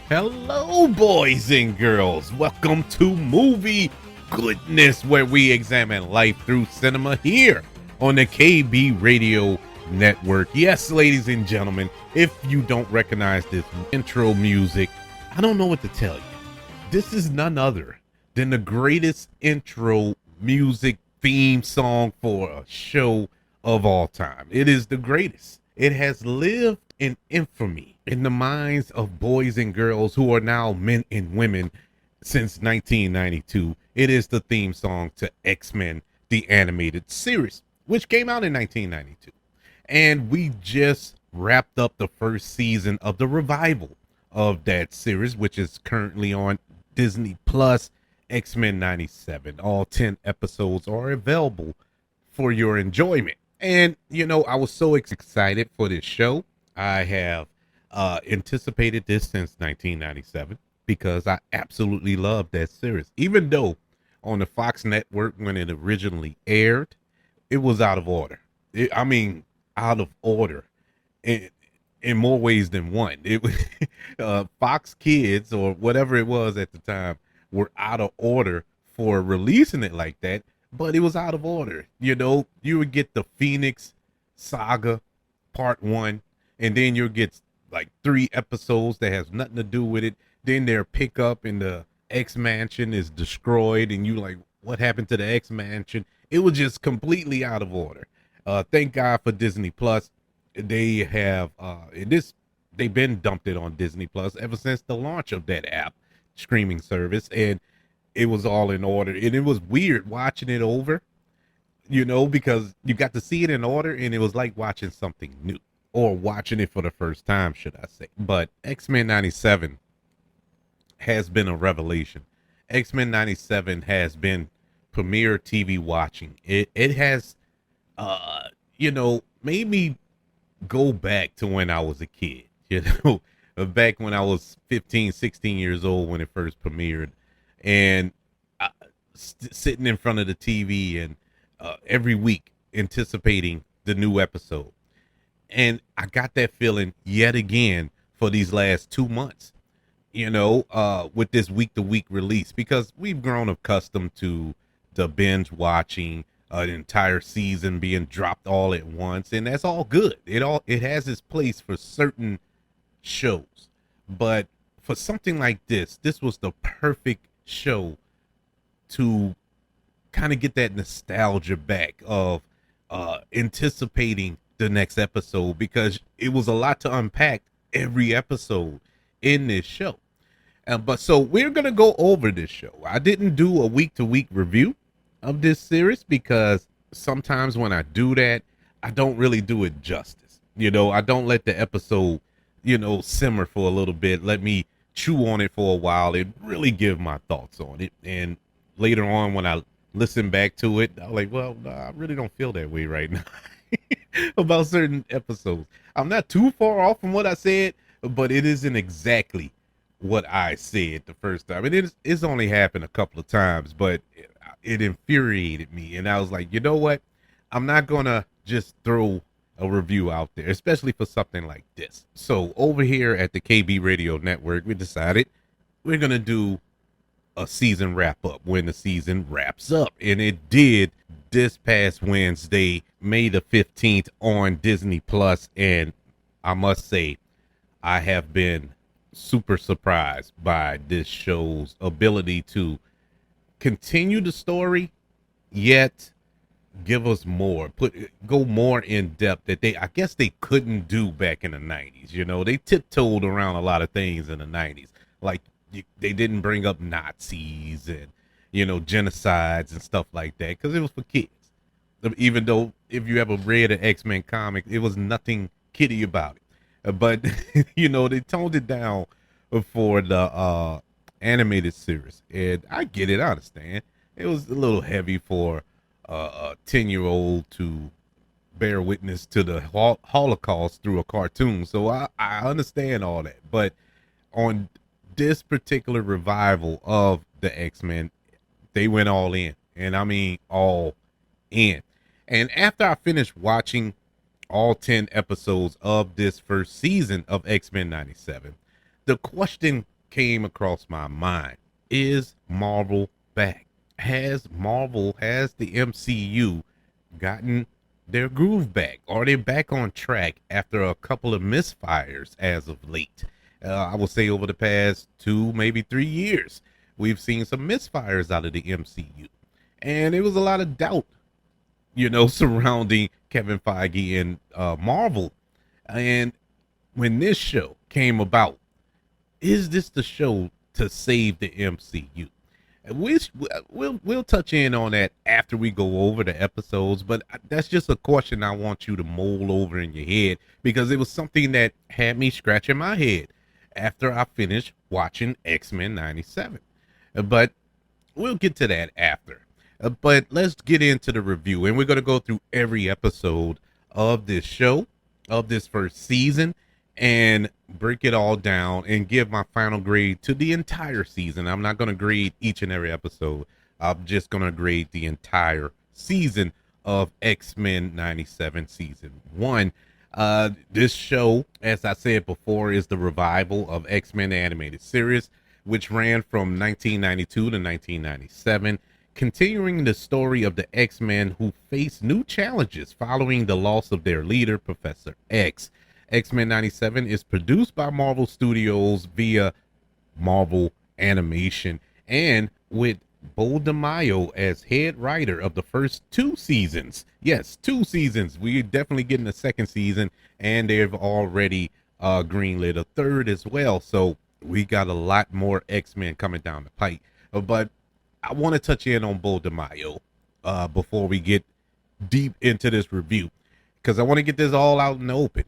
Hello, boys and girls. Welcome to Movie Goodness, where we examine life through cinema here on the KB Radio Network. Yes, ladies and gentlemen, if you don't recognize this intro music, I don't know what to tell you. This is none other than the greatest intro music theme song for a show of all time. It is the greatest. It has lived in infamy in the minds of boys and girls who are now men and women since 1992. It is the theme song to X-Men, the animated series, which came out in 1992. And we just wrapped up the first season of the revival of that series, which is currently on Disney Plus. X-Men 97. All 10 episodes are available for your enjoyment. And, I was so excited for this show. I have anticipated this since 1997 because I absolutely loved that series. Even though on the Fox network, when it originally aired, it was out of order. Out of order in more ways than one. It was Fox Kids or whatever it was at the time were out of order for releasing it like that, but it was out of order. You would get the Phoenix Saga part 1, and then you'll get like 3 episodes that has nothing to do with it. Then their pickup in the X Mansion is destroyed, and you like, what happened to the X Mansion? It was just completely out of order. Thank God for Disney Plus. They have they've been dumped it on Disney Plus ever since the launch of that app streaming service, and it was all in order. And it was weird watching it over, because you got to see it in order, and it was like watching something new or watching it for the first time, should I say. But X-Men 97 has been a revelation. X-Men 97 has been premier TV watching. It has made me go back to when I was a kid, back when I was 15, 16 years old when it first premiered, and sitting in front of the TV and every week anticipating the new episode. And I got that feeling yet again for these last 2 months, with this week to week release, because we've grown accustomed to the binge watching an entire season being dropped all at once. And that's all good. It has its place for certain shows, but for something like this was the perfect show to kind of get that nostalgia back of anticipating the next episode, because it was a lot to unpack every episode in this show. But so we're gonna go over this show. I didn't do a week to week review of this series because sometimes when I do that, I don't really do it justice. I don't let the episode simmer for a little bit, let me chew on it for a while and really give my thoughts on it. And later on, when I listen back to it, I'm like, well, nah, I really don't feel that way right now about certain episodes. I'm not too far off from what I said, but it isn't exactly what I said the first time. And it's only happened a couple of times, but it infuriated me. And I was like, you know what? I'm not going to just throw a review out there, especially for something like this. So over here at the KB Radio Network, we decided we're going to do a season wrap up when the season wraps up. And it did this past Wednesday, May the 15th on Disney Plus. And I must say, I have been super surprised by this show's ability to continue the story, yet give us more, go more in depth that I guess they couldn't do back in the 90s. They tiptoed around a lot of things in the 90s, like they didn't bring up Nazis and genocides and stuff like that because it was for kids. Even though if you ever read an X-Men comic, it was nothing kiddie about it. But they toned it down for the animated series, and I get it. I understand it was a little heavy for a 10-year-old to bear witness to the Holocaust through a cartoon. So I understand all that. But on this particular revival of the X-Men, they went all in. And I mean all in. And after I finished watching all 10 episodes of this first season of X-Men 97, the question came across my mind. Is Marvel back? Has the MCU gotten their groove back? Are they back on track after a couple of misfires as of late? I would say over the past 2, maybe 3 years, we've seen some misfires out of the MCU. And it was a lot of doubt, surrounding Kevin Feige and Marvel. And when this show came about, is this the show to save the MCU? We'll touch in on that after we go over the episodes, but that's just a question I want you to mull over in your head, because it was something that had me scratching my head after I finished watching X-Men 97. But we'll get to that after. But let's get into the review, and we're going to go through every episode of this show, of this first season, and break it all down and give my final grade to the entire season. I'm not going to grade each and every episode. I'm just going to grade the entire season of X-Men 97 season 1. This show, as I said before, is the revival of X-Men animated series, which ran from 1992 to 1997, continuing the story of the X-Men who face new challenges following the loss of their leader, Professor X. X-Men 97 is produced by Marvel Studios via Marvel Animation, and with Bo DeMaio as head writer of the first 2 seasons. Yes, 2 seasons. We're definitely getting a second season, and they've already greenlit a third as well. So we got a lot more X-Men coming down the pipe. But I want to touch in on Bo DeMaio before we get deep into this review, because I want to get this all out in the open.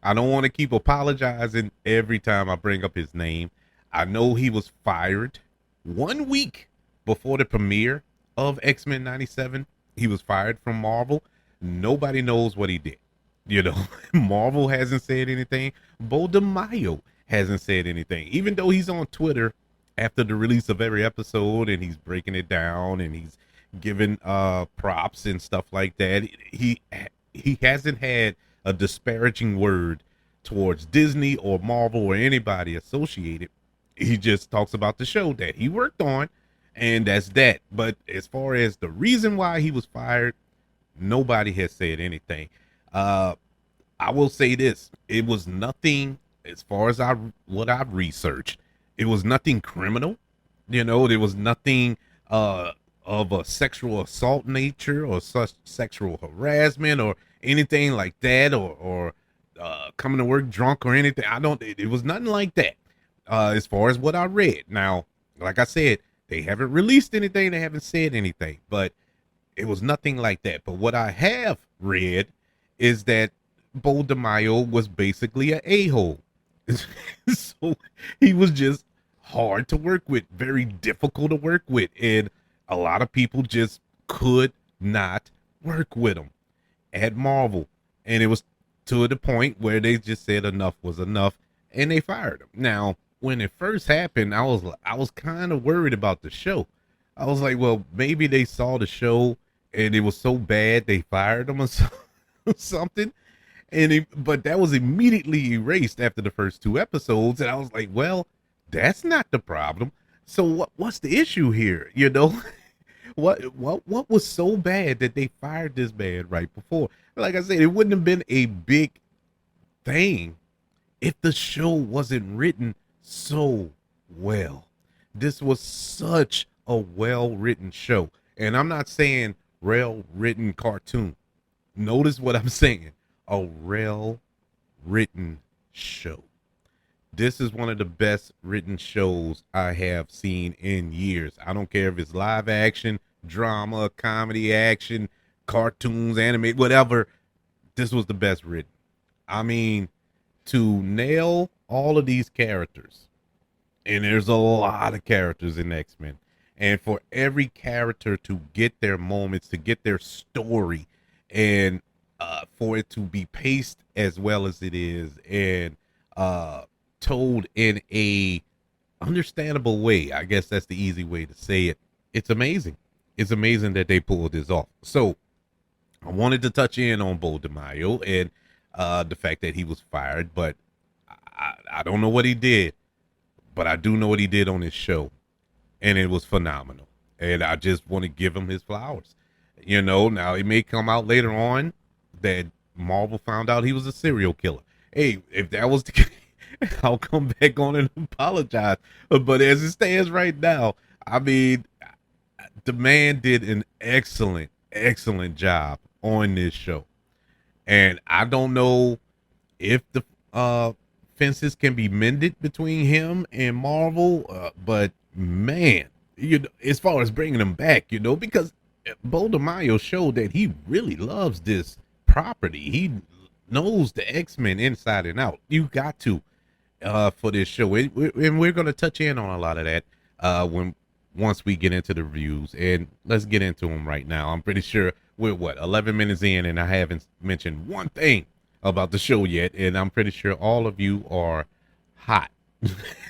I don't want to keep apologizing every time I bring up his name. I know he was fired 1 week before the premiere of X-Men 97. He was fired from Marvel. Nobody knows what he did. Marvel hasn't said anything. Bo DeMaio hasn't said anything, even though he's on Twitter after the release of every episode, and he's breaking it down, and he's giving props and stuff like that. He hasn't had a disparaging word towards Disney or Marvel or anybody associated. He just talks about the show that he worked on, and that's that. But as far as the reason why he was fired, nobody has said anything. I will say this: it was nothing, as far as what I've researched, it was nothing criminal. There was nothing of a sexual assault nature or such sexual harassment or anything like that, or coming to work drunk or anything. It was nothing like that. As far as what I read. Now, like I said, they haven't released anything, they haven't said anything, but it was nothing like that. But what I have read is that Bo DeMaio was basically an a-hole. So he was just hard to work with, very difficult to work with, and a lot of people just could not work with him at Marvel. And it was to the point where they just said enough was enough, and they fired him. Now, when it first happened, I was kind of worried about the show. I was like, well, maybe they saw the show and it was so bad they fired him or something. But that was immediately erased after the first 2 episodes, and I was like, well, that's not the problem. So what's the issue here? What was so bad that they fired this man right before? Like I said, it wouldn't have been a big thing if the show wasn't written so well. This was such a well-written show. And I'm not saying well-written cartoon. Notice what I'm saying. A well-written show. This is one of the best written shows I have seen in years. I don't care if it's live action, drama, comedy, action, cartoons, anime, whatever. This was the best written. I mean, to nail all of these characters, and there's a lot of characters in X-Men, and for every character to get their moments, to get their story, and for it to be paced as well as it is, and told in a understandable way, I guess that's the easy way to say it. It's amazing. It's amazing that they pulled this off. So I wanted to touch in on Bo DeMaio and the fact that he was fired, but I don't know what he did, but I do know what he did on his show, and it was phenomenal. And I just want to give him his flowers. Now it may come out later on that Marvel found out he was a serial killer. Hey, if that was the case, I'll come back on and apologize. But as it stands right now, I mean, the man did an excellent, excellent job on this show. And I don't know if the fences can be mended between him and Marvel, but man, as far as bringing him back, because Bo DeMaio showed that he really loves this property. He knows the X-Men inside and out. You got to for this show, and we're going to touch in on a lot of that when once we get into the reviews, and let's get into them right now. I'm pretty sure we're 11 minutes in, and I haven't mentioned one thing about the show yet, and I'm pretty sure all of you are hot.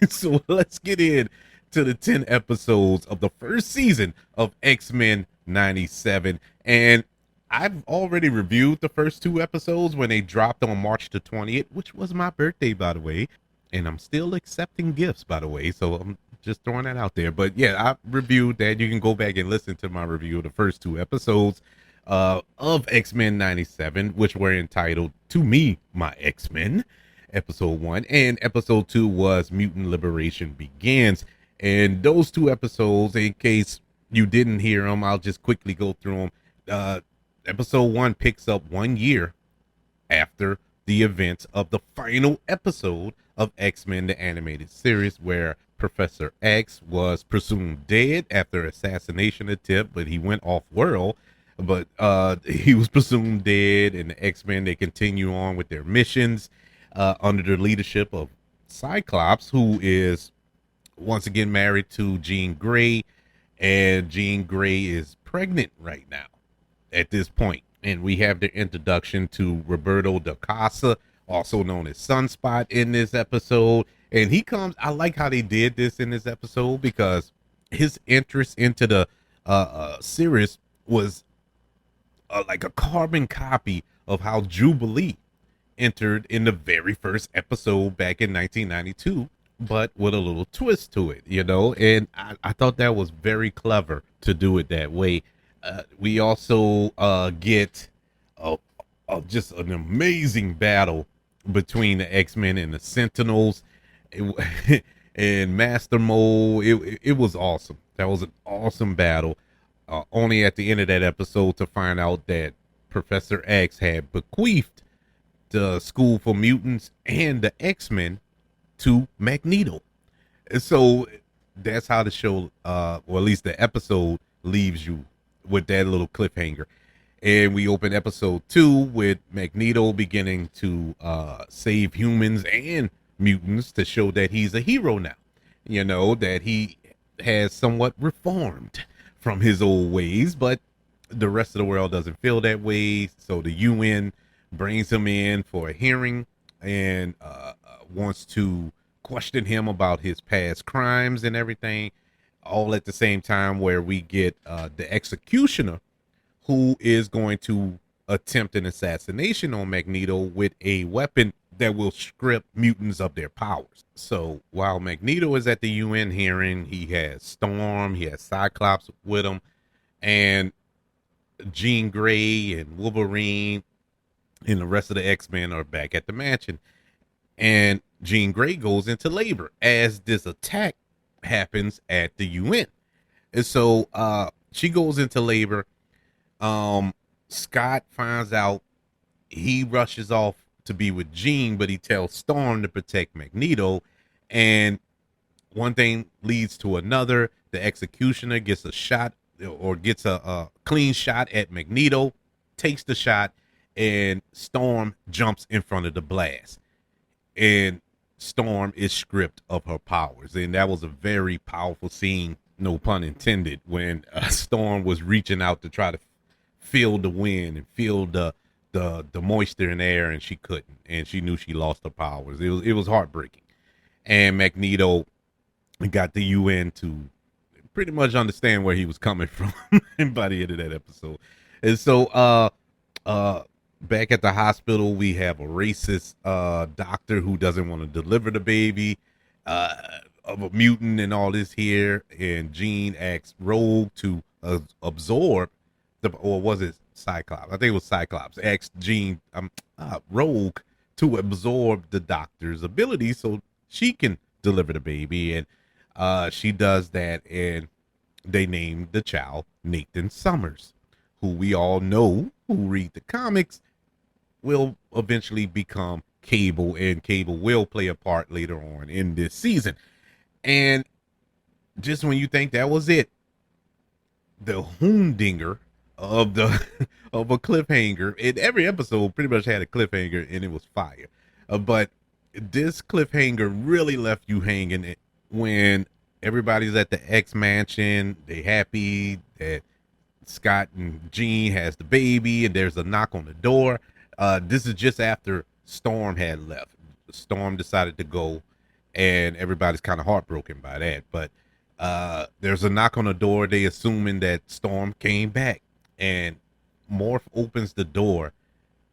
So let's get in to the 10 episodes of the first season of X-Men 97. And I've already reviewed the first 2 episodes when they dropped on March the 20th, which was my birthday, by the way. And I'm still accepting gifts, by the way, so I'm just throwing that out there. But yeah, I reviewed that. You can go back and listen to my review of the first 2 episodes of X-Men 97, which were entitled To Me, My X-Men, episode 1. And episode 2 was Mutant Liberation Begins. And those 2 episodes, in case you didn't hear them, I'll just quickly go through them. Episode 1 picks up 1 year after the events of the final episode of X-Men, the animated series, where Professor X was presumed dead after assassination attempt, but he went off world. But he was presumed dead, and the X-Men, they continue on with their missions under the leadership of Cyclops, who is once again married to Jean Grey, and Jean Grey is pregnant right now at this point. And we have the introduction to Roberto da Casa, also known as Sunspot, in this episode. And he comes, I like how they did this in this episode, because his interest into the series was like a carbon copy of how Jubilee entered in the very first episode back in 1992, but with a little twist to it, and I thought that was very clever to do it that way. We also get just an amazing battle between the X-Men and the Sentinels and Master Mold. It was awesome. That was an awesome battle. Only at the end of that episode to find out that Professor X had bequeathed the School for Mutants and the X-Men to Magneto. And so that's how the show, or at least the episode, leaves you with that little cliffhanger. And we open episode 2 with Magneto beginning to save humans and mutants to show that he's a hero now. That he has somewhat reformed from his old ways, but the rest of the world doesn't feel that way. So the UN brings him in for a hearing and wants to question him about his past crimes and everything, all at the same time, where we get the Executioner, who is going to attempt an assassination on Magneto with a weapon that will strip mutants of their powers. So while Magneto is at the UN hearing, he has Storm, he has Cyclops with him, and Jean Grey and Wolverine and the rest of the X-Men are back at the mansion. And Jean Grey goes into labor as this attack happens at the UN. And so she goes into labor. Scott finds out, he rushes off to be with Jean, but he tells Storm to protect Magneto. And one thing leads to another. The Executioner gets a shot, or gets a clean shot at Magneto, takes the shot, and Storm jumps in front of the blast. And Storm is stripped of her powers. And that was a very powerful scene, no pun intended, when Storm was reaching out to try to feel the wind and feel the moisture in the air, and she couldn't, and she knew she lost her powers. It was heartbreaking. And Magneto got the UN to pretty much understand where he was coming from by the end of that episode. And so back at the hospital, we have a racist doctor who doesn't want to deliver the baby. of a mutant and all this here, and Jean asks Rogue to absorb the, or was it Cyclops? I think it was Cyclops. Asked Jean, Rogue, to absorb the doctor's ability so she can deliver the baby, and she does that, and they named the child Nathan Summers, who we all know, who read the comics, will eventually become Cable, and Cable will play a part later on in this season. And just when you think that was it, the humdinger of the of a cliffhanger, in every episode pretty much had a cliffhanger and it was fire. But this cliffhanger really left you hanging when everybody's at the X mansion. They happy that Scott and Jean has the baby, and there's a knock on the door. This is just after Storm had left. Storm decided to go, and everybody's kind of heartbroken by that. But there's a knock on the door. They assuming that Storm came back, and Morph opens the door,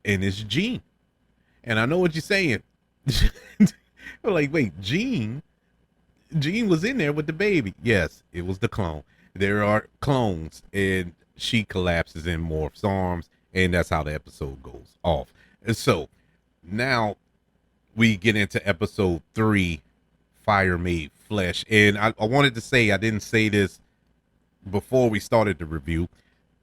and it's Jean. And I know what you're saying. Like, wait, Jean was in there with the baby. Yes, it was the clone. There are clones, and she collapses in Morph's arms, and that's how the episode goes off. And so now we get into episode 3, Fire Made Flesh. And I wanted to say, I didn't say this before we started the review.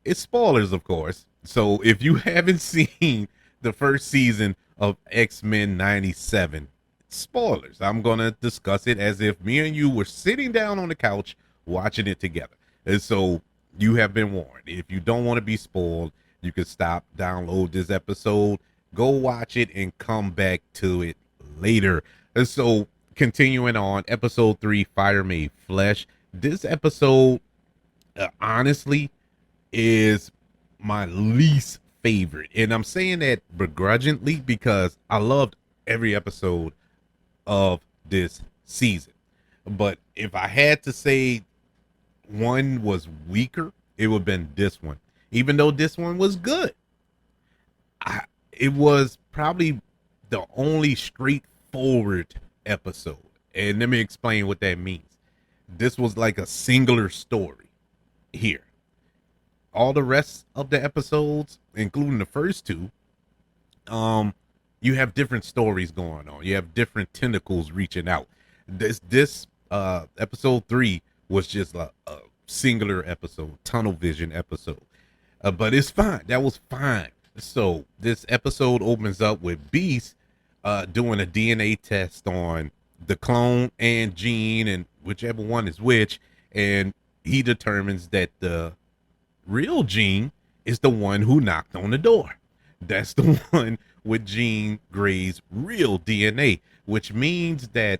It's spoilers, of course. So if you haven't seen the first season of X-Men 97, spoilers. I'm going to discuss it as if me and you were sitting down on the couch watching it together. And so you have been warned. If you don't want to be spoiled, you can stop, download this episode, go watch it, and come back to it later. And so continuing on, episode 3, Fire Made Flesh. This episode, honestly, is my least favorite. And I'm saying that begrudgingly because I loved every episode of this season. But if I had to say one was weaker, it would have been this one. Even though this one was good, it was probably the only straightforward episode. And let me explain what that means. This was like a singular story here. All the rest of the episodes, including the first 2, you have different stories going on. You have different tentacles reaching out. This episode 3 was just a singular episode, tunnel vision episode. But it's fine. That was fine. So this episode opens up with Beast doing a DNA test on the clone and Jean, and whichever one is which, and he determines that the real Jean is the one who knocked on the door. That's the one with Jean Grey's real DNA, which means that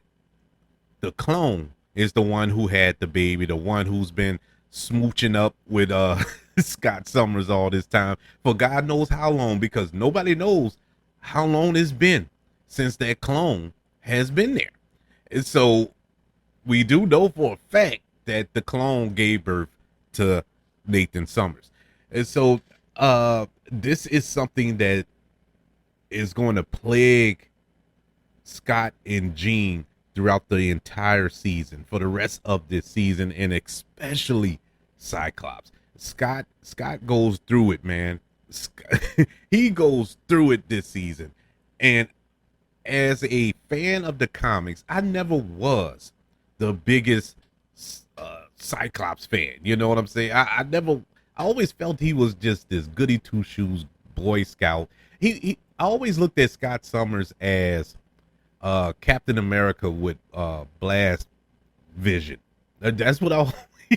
the clone is the one who had the baby, the one who's been smooching up with Scott Summers all this time for God knows how long, because nobody knows how long it's been since that clone has been there. And so we do know for a fact that the clone gave birth to Nathan Summers. And so this is something that is going to plague Scott and Jean throughout the entire season, for the rest of this season, and especially Cyclops. Scott goes through it, man. He goes through it this season. And as a fan of the comics, I never was the biggest Cyclops fan. You know what I'm saying? I always felt he was just this goody two shoes Boy Scout. I always looked at Scott Summers as Captain America with blast vision. That's what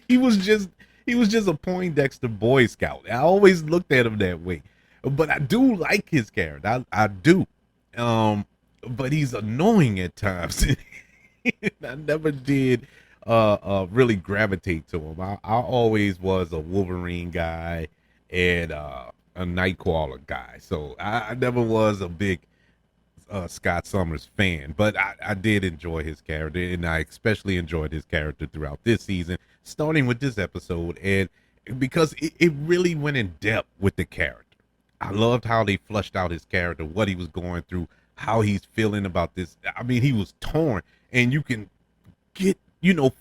he was just a Poindexter Boy Scout. I always looked at him that way. But I do like his character. I do. But he's annoying at times. I never did really gravitate to him. I always was a Wolverine guy and a Nightcrawler guy. So I never was a big Scott Summers fan, but I did enjoy his character, and I especially enjoyed his character throughout this season, starting with this episode, and because it really went in depth with the character. I loved how they flushed out his character, what he was going through, how he's feeling about this. I mean, he was torn, and you can get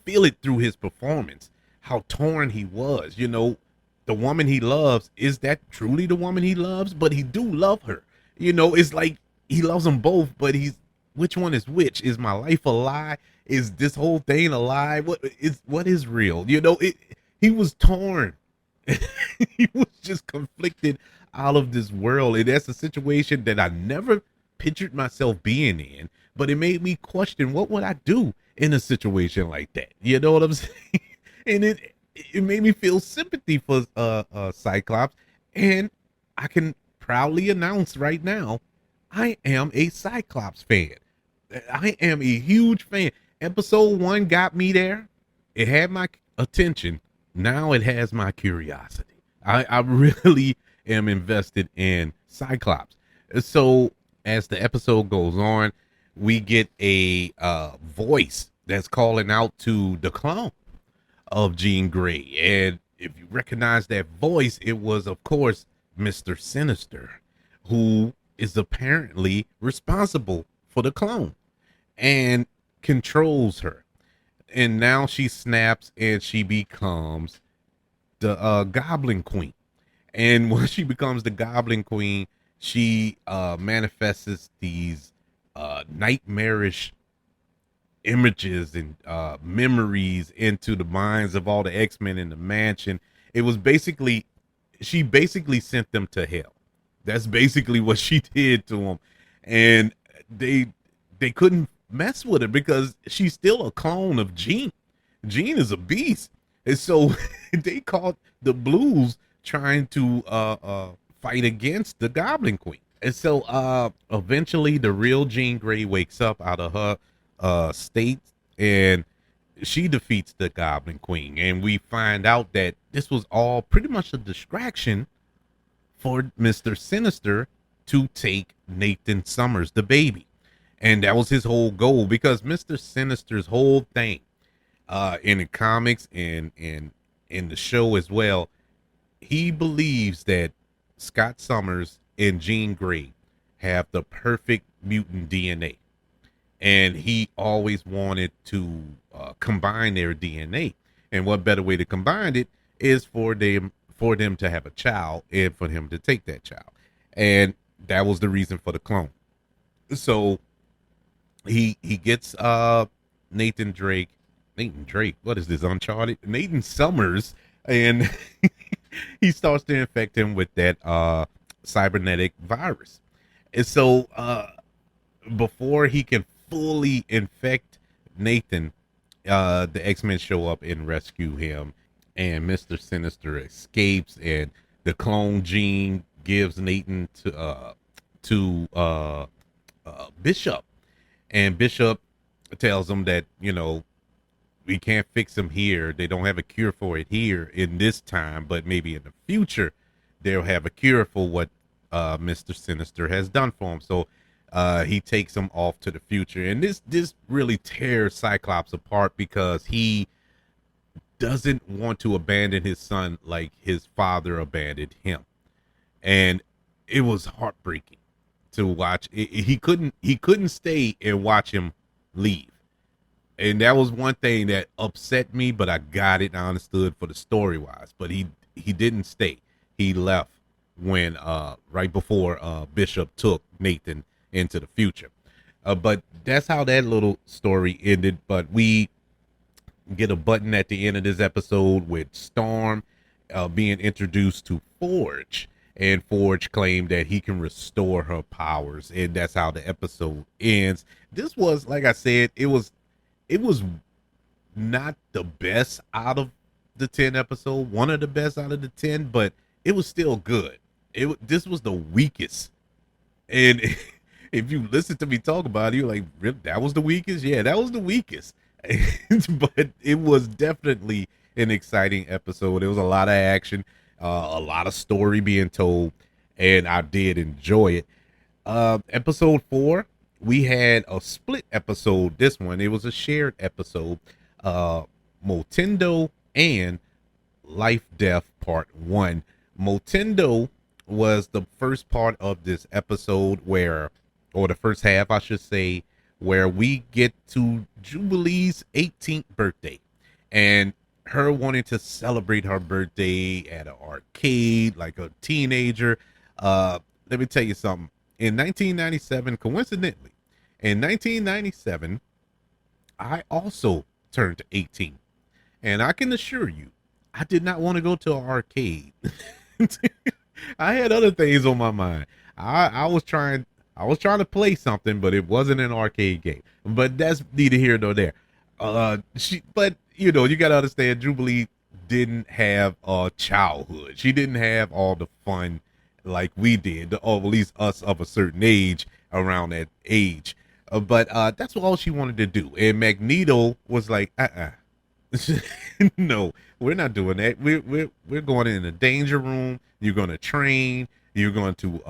feel it through his performance, how torn he was. The woman he loves, is that truly the woman he loves? But he do love her. It's like he loves them both, but which one is which? Is my life a lie? Is this whole thing a lie? What is real? He was torn. He was just conflicted out of this world. And that's a situation that I never pictured myself being in, but it made me question, what would I do in a situation like that? You know what I'm saying? And it made me feel sympathy for Cyclops. And I can proudly announce right now, I am a Cyclops fan. I am a huge fan. Episode 1 got me there. It had my attention. Now it has my curiosity. I really am invested in Cyclops. So as the episode goes on, we get a voice that's calling out to the clone of Jean Grey. And if you recognize that voice, it was, of course, Mr. Sinister, who is apparently responsible for the clone and controls her. And now she snaps and she becomes the Goblin Queen. And when she becomes the Goblin Queen, she manifests these nightmarish images and memories into the minds of all the X-Men in the mansion. It was basically, she basically sent them to hell. That's basically what she did to them. And they couldn't mess with her because she's still a clone of Jean. Jean is a beast. And so they caught the Blues trying to fight against the Goblin Queen. And so eventually the real Jean Grey wakes up out of her state, and she defeats the Goblin Queen. And we find out that this was all pretty much a distraction for Mr. Sinister to take Nathan Summers, the baby. And that was his whole goal, because Mr. Sinister's whole thing in the comics and in the show as well, he believes that Scott Summers and Jean Grey have the perfect mutant DNA. And he always wanted to combine their DNA. And what better way to combine it is for them to have a child and for him to take that child. And that was the reason for the clone. So he gets Nathan Drake, what is this, Uncharted? Nathan Summers, and he starts to infect him with that cybernetic virus. And so before he can fully infect Nathan, the X-Men show up and rescue him, and Mr. Sinister escapes, and the clone gene gives Nathan to Bishop. And Bishop tells him that, we can't fix him here. They don't have a cure for it here in this time, but maybe in the future they'll have a cure for what Mr. Sinister has done for him. So he takes him off to the future. And this really tears Cyclops apart, because he doesn't want to abandon his son like his father abandoned him. And it was heartbreaking to watch. He couldn't stay and watch him leave. And that was one thing that upset me, but I got it. I understood for the story wise, but he didn't stay. He left when right before Bishop took Nathan into the future. But that's how that little story ended. But we get a button at the end of this episode with Storm being introduced to Forge, and Forge claimed that he can restore her powers, and that's how the episode ends. This was, like I said, it was not the best out of the 10 episode, one of the best out of the 10, but it was still good. This was the weakest. And if you listen to me talk about it, you're like, really? That was the weakest? Yeah, that was the weakest. But it was definitely an exciting episode. There was a lot of action, a lot of story being told, and I did enjoy it. Episode 4, we had a split episode. This one, it was a shared episode. Motendo and Life Death Part 1. Motendo was the first part of this episode or the first half, I should say, where we get to Jubilee's 18th birthday and her wanting to celebrate her birthday at an arcade like a teenager. Let me tell you something. In 1997, coincidentally, in 1997, I also turned 18. And I can assure you, I did not want to go to an arcade. I had other things on my mind. I was trying to play something, but it wasn't an arcade game. But that's neither here nor there. But you gotta understand, Jubilee didn't have a childhood. She didn't have all the fun like we did, or at least us of a certain age around that age. But that's all she wanted to do. And Magneto was like, no, we're not doing that. We're going in a danger room. You're going to train. You're going to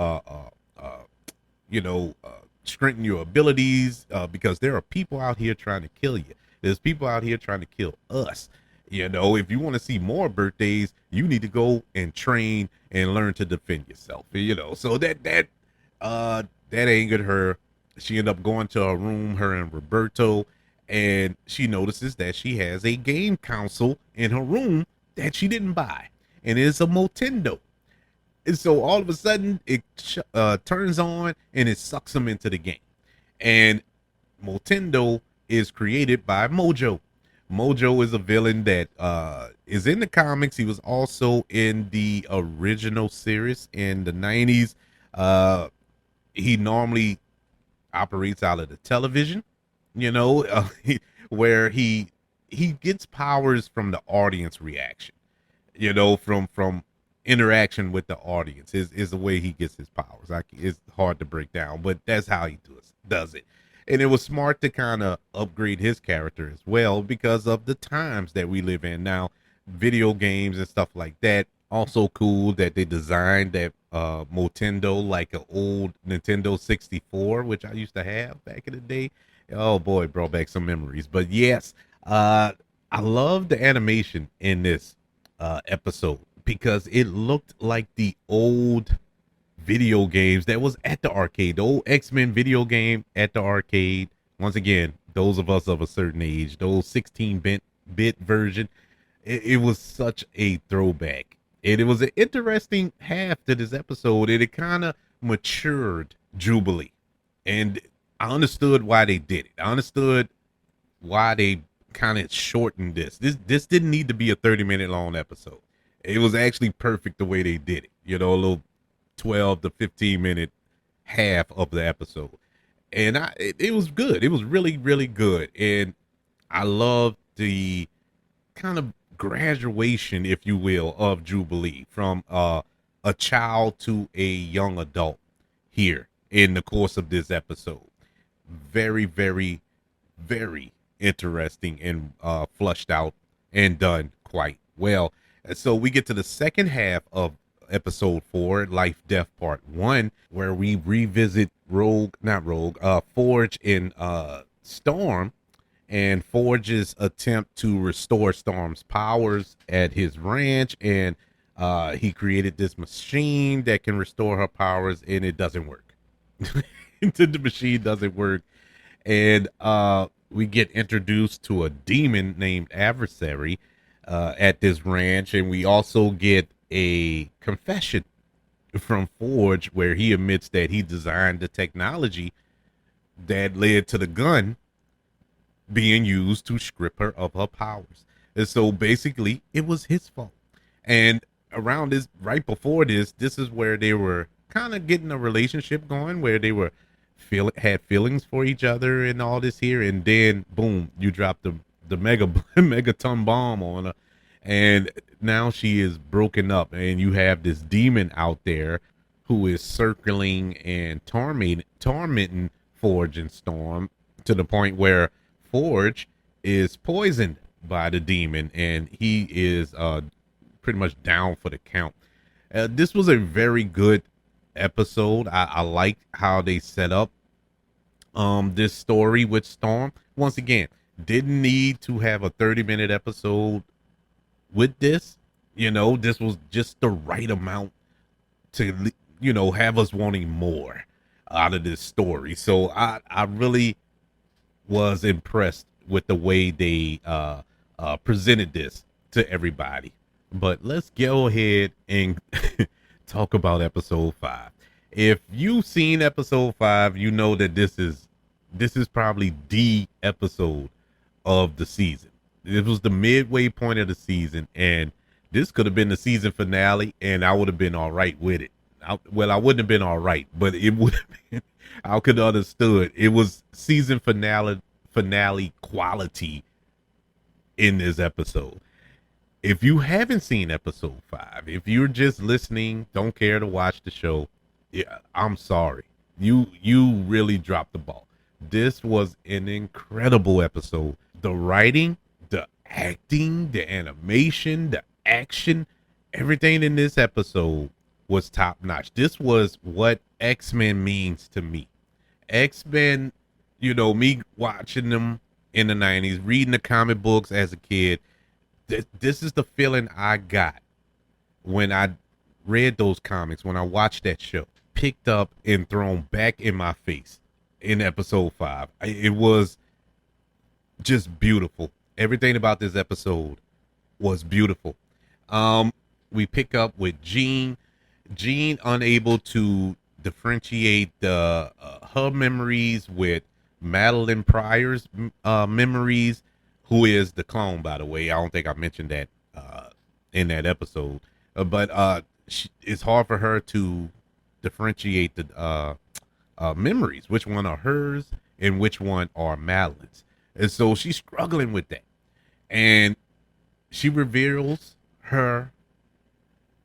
you know uh, strengthen your abilities because there are people out here trying to kill you. There's people out here trying to kill us. If you want to see more birthdays, you need to go and train and learn to defend yourself. So that angered her. She ended up going to her room, her and Roberto, and she notices that she has a game console in her room that she didn't buy, and it's a Nintendo. And so all of a sudden, it turns on and it sucks them into the game. And Nintendo is created by Mojo. Mojo is a villain that is in the comics. He was also in the original series in the 90s. He normally operates out of the television, where he gets powers from the audience reaction, from interaction with the audience is the way he gets his powers. It's hard to break down, but that's how he does it. And it was smart to kind of upgrade his character as well because of the times that we live in now, video games and stuff like that. Also cool that they designed that Motendo like an old Nintendo 64, which I used to have back in the day. Oh boy, brought back some memories. But yes, I love the animation in this episode because it looked like the old video games that was at the arcade, the old X-Men video game at the arcade. Once again, those of us of a certain age, those 16-bit version, it was such a throwback. And it was an interesting half to this episode, and it kind of matured Jubilee. And I understood why they did it. I understood why they kind of shortened this. This didn't need to be a 30-minute long episode. It was actually perfect the way they did it. A little 12 to 15-minute half of the episode. And it was good. It was really, really good. And I loved the kind of graduation, if you will, of Jubilee from a child to a young adult here in the course of this episode. Very, very, very interesting and flushed out and done quite well. And so we get to the second half of episode 4, Life Death Part 1, where we revisit Forge and Storm, and Forge's attempt to restore Storm's powers at his ranch. And he created this machine that can restore her powers, and it doesn't work. The machine doesn't work. And we get introduced to a demon named Adversary at this ranch. And we also get a confession from Forge where he admits that he designed the technology that led to the gun being used to strip her of her powers. And so basically it was his fault. And around this, right before this is where they were kind of getting a relationship going, where they were had feelings for each other and all this here. And then boom, you drop the megaton bomb on her, and now she is broken up, and you have this demon out there who is circling and tormenting Forge and Storm to the point where Forge is poisoned by the demon, and he is pretty much down for the count. This was a very good episode. I liked how they set up this story with Storm. Once again, didn't need to have a 30-minute episode with this. This was just the right amount to have us wanting more out of this story. So I really was impressed with the way they presented this to everybody. But let's go ahead and talk about episode 5. If you've seen episode 5, you know that this is probably the episode of the season. It was the midway point of the season, and this could have been the season finale, and I would have been all right with it. I wouldn't have been all right, but it would have been. I could have understood. It was season finale quality in this episode. If you haven't seen episode 5, if you're just listening, don't care to watch the show, yeah, I'm sorry. You really dropped the ball. This was an incredible episode. The writing, the acting, the animation, the action, everything in this episode was top notch. This was what X-Men means to me. X-Men, me watching them in the 90s, reading the comic books as a kid. This is the feeling I got when I read those comics, when I watched that show, picked up and thrown back in my face in episode 5. It was just beautiful. Everything about this episode was beautiful. We pick up with Jean unable to differentiate the her memories with Madeline Pryor's memories, who is the clone, by the way. I don't think I mentioned that in that episode, but it's hard for her to differentiate the memories, which one are hers and which one are Madeline's, and so she's struggling with that, and she reveals her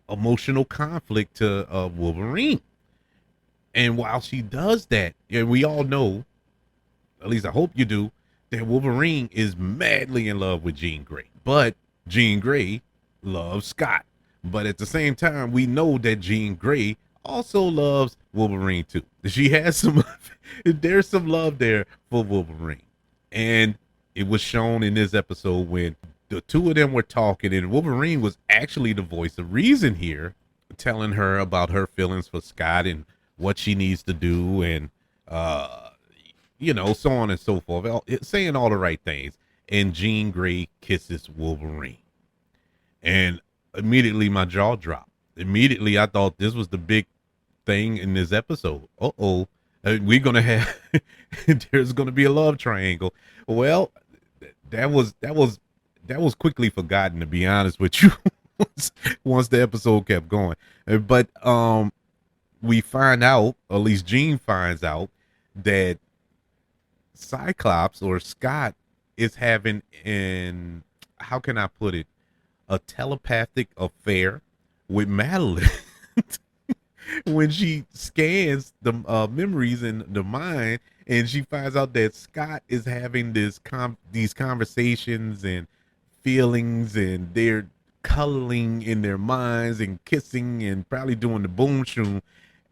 emotional conflict to Wolverine. And while she does that, and we all know, at least I hope you do, that Wolverine is madly in love with Jean Grey. But Jean Grey loves Scott. But at the same time, we know that Jean Grey also loves Wolverine too. She has there's some love there for Wolverine. And it was shown in this episode when the two of them were talking, and Wolverine was actually the voice of reason here, telling her about her feelings for Scott and what she needs to do, and so on and so forth, saying all the right things. And Jean Grey kisses Wolverine, and immediately my jaw dropped. Immediately I thought this was the big thing in this episode. We're gonna have there's gonna be a love triangle. Well, that was quickly forgotten, to be honest with you. once the episode kept going. But we find out, or at least Jean finds out, that Cyclops, or Scott, is having how can I put it, a telepathic affair with Madeline. When she scans the memories in the mind, and she finds out that Scott is having these conversations and feelings, and they're cuddling in their minds and kissing and probably doing the boom shoom,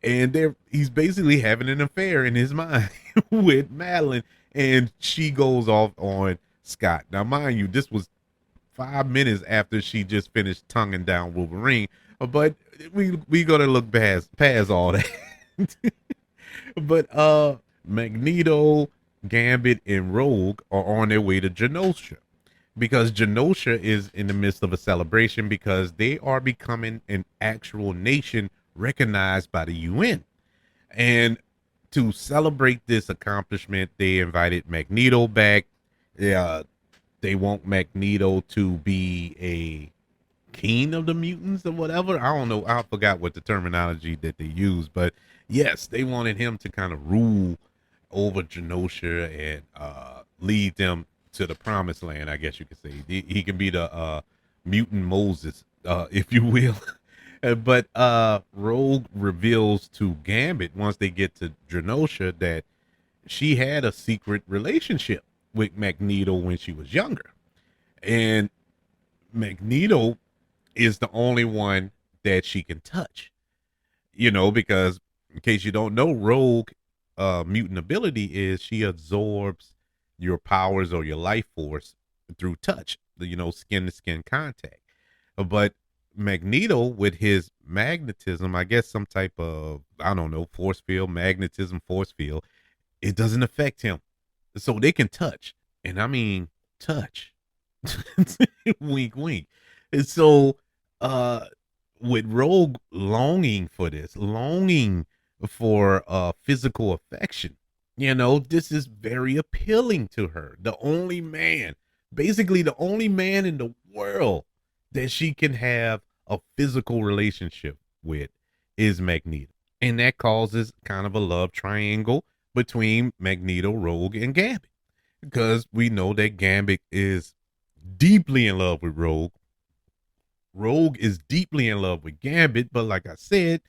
and he's basically having an affair in his mind with Madeline, and she goes off on Scott. Now, mind you, this was 5 minutes after she just finished tonguing down Wolverine, but we gonna look past all that. But Magneto, Gambit, and Rogue are on their way to Genosha, because Genosha is in the midst of a celebration because they are becoming an actual nation recognized by the UN. And to celebrate this accomplishment, they invited Magneto back. They want Magneto to be a king of the mutants or whatever. I don't know. I forgot what the terminology that they use, but yes, they wanted him to kind of rule over Genosha and lead them to the promised land, I guess you could say. He can be the mutant Moses, if you will. But Rogue reveals to Gambit, once they get to Genosha, that she had a secret relationship with Magneto when she was younger. And Magneto is the only one that she can touch. Because in case you don't know, Rogue mutant ability is she absorbs your powers or your life force through touch, skin to skin contact. But Magneto, with his magnetism, I guess some type of, I don't know, force field, magnetism, force field, it doesn't affect him. so they can touch. And I mean touch. Wink wink. And so uh with Rogue longing for this, longing for physical affection, this is very appealing to her. The only man, basically the only man in the world that she can have a physical relationship with is Magneto. And that causes kind of a love triangle between Magneto, Rogue, and Gambit. Because we know that Gambit is deeply in love with Rogue. Rogue is deeply in love with Gambit, but like I said,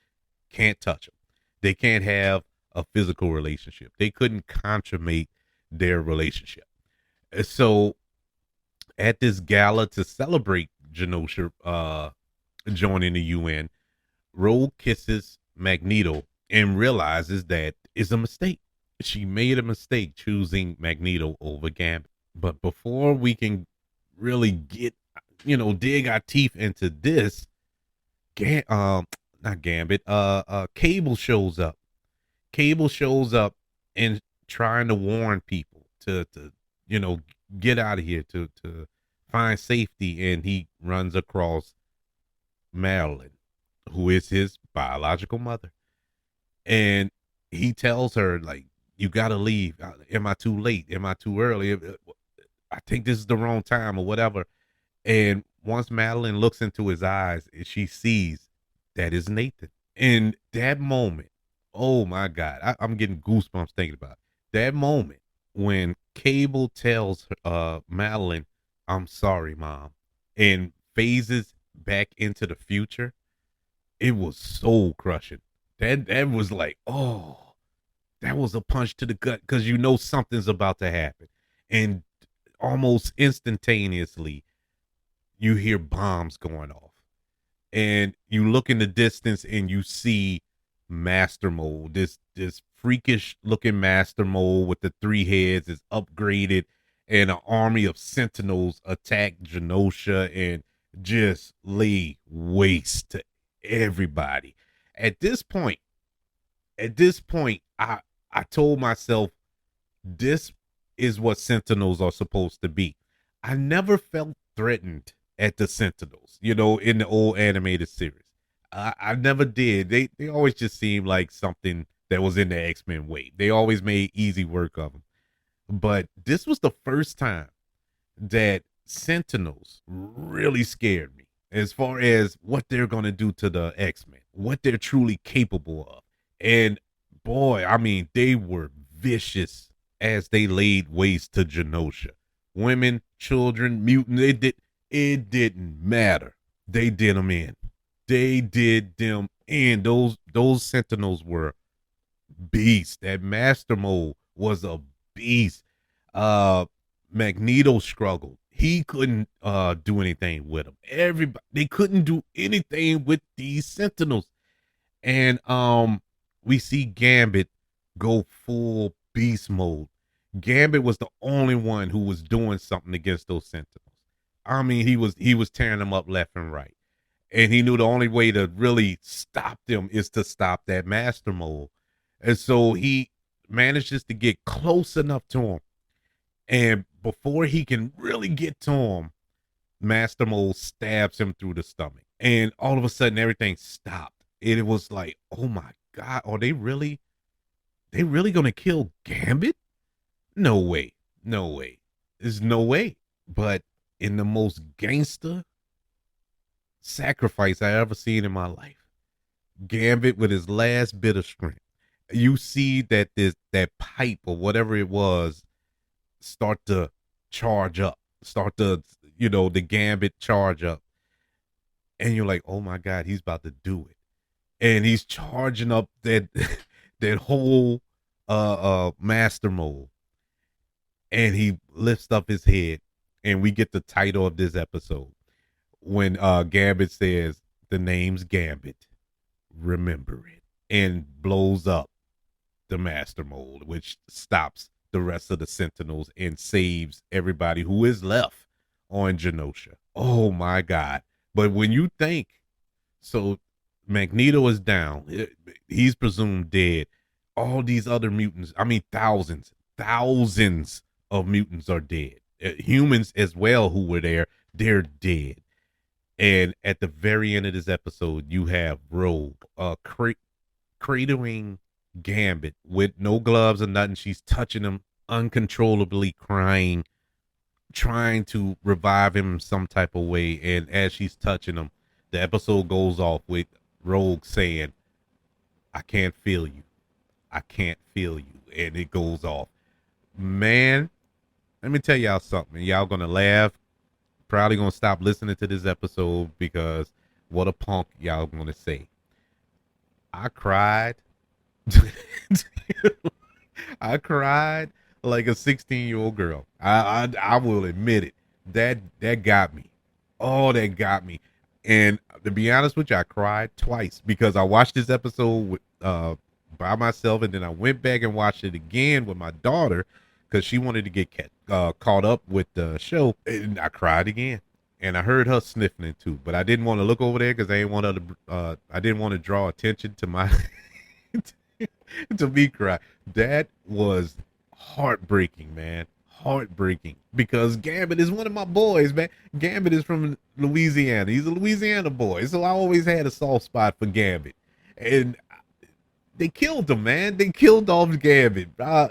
can't touch him. They can't have a physical relationship. They couldn't consummate their relationship. So at this gala to celebrate Genosha joining the UN, Rogue kisses Magneto and realizes that it's a mistake. She made a mistake choosing Magneto over Gambit. But before we can really get, dig our teeth into this, not Gambit, Cable shows up. Cable shows up and trying to warn people to you know get out of here to find safety, and he runs across Marilyn, who is his biological mother, and he tells her like, "You gotta leave. Am I too late? Am I too early? I think this is the wrong time or whatever." And once Madeline looks into his eyes, she sees that is Nathan. In that moment, oh my God, I'm getting goosebumps thinking about it. That moment when Cable tells Madeline, "I'm sorry, Mom," and phases back into the future, it was soul crushing. That was like, oh, that was a punch to the gut because something's about to happen. And almost instantaneously, you hear bombs going off. And you look in the distance and you see Master Mold. This freakish looking Master Mold with the three heads is upgraded, and an army of Sentinels attack Genosha and just lay waste to everybody. At this point, I told myself this is what Sentinels are supposed to be. I never felt threatened at the Sentinels, in the old animated series. I never did. They always just seemed like something that was in the X-Men way. They always made easy work of them. But this was the first time that Sentinels really scared me as far as what they're going to do to the X-Men, what they're truly capable of. And boy, I mean, they were vicious as they laid waste to Genosha. Women, children, mutant, it didn't matter. They did them in. They did them in. Those Sentinels were beasts. That Master Mold was a beast. Uh Magneto struggled. He couldn't do anything with them. Everybody, they couldn't do anything with these Sentinels. And we see Gambit go full beast mode. Gambit was the only one who was doing something against those Sentinels. I mean, he was tearing them up left and right. And he knew the only way to really stop them is to stop that Master Mold. And so he manages to get close enough to him. And before he can really get to him, Master Mold stabs him through the stomach. And all of a sudden everything stopped. And it was like, oh my God, are they really gonna kill Gambit? No way. No way. There's no way. But in the most gangster sacrifice I ever seen in my life, Gambit with his last bit of strength. You see that pipe or whatever it was start to charge up, start to the Gambit charge up, and you're like, oh my God, he's about to do it, and he's charging up that that whole Master Mold, and he lifts up his head, and we get the title of this episode when Gambit says the name's Gambit, remember it, and blows up the Master Mold, which stops the rest of the Sentinels and saves everybody who is left on Genosha. Oh my God. But when you think, so Magneto is down, he's presumed dead. All these other mutants, I mean, thousands, thousands of mutants are dead. Humans as well who were there, they're dead. And at the very end of this episode, you have Rogue cradling Gambit with no gloves or nothing. She's touching him, uncontrollably crying, trying to revive him in some type of way. And as she's touching him, the episode goes off with Rogue saying, "I can't feel you. I can't feel you." And it goes off. Man, let me tell y'all something. Y'all gonna laugh. Probably gonna stop listening to this episode because what a punk y'all gonna say. I cried. I cried like a 16-year-old girl. I will admit it. That got me. Oh, that got me. And to be honest with you, I cried twice because I watched this episode with, by myself, and then I went back and watched it again with my daughter because she wanted to get caught up with the show, and I cried again. And I heard her sniffling too, but I didn't want to look over there because I didn't want her to. I didn't want to draw attention to my to me cry. That was heartbreaking, man. Heartbreaking because Gambit is one of my boys, man. Gambit is from Louisiana. He's a Louisiana boy, so I always had a soft spot for Gambit. And they killed him, man. They killed off Gambit. Man,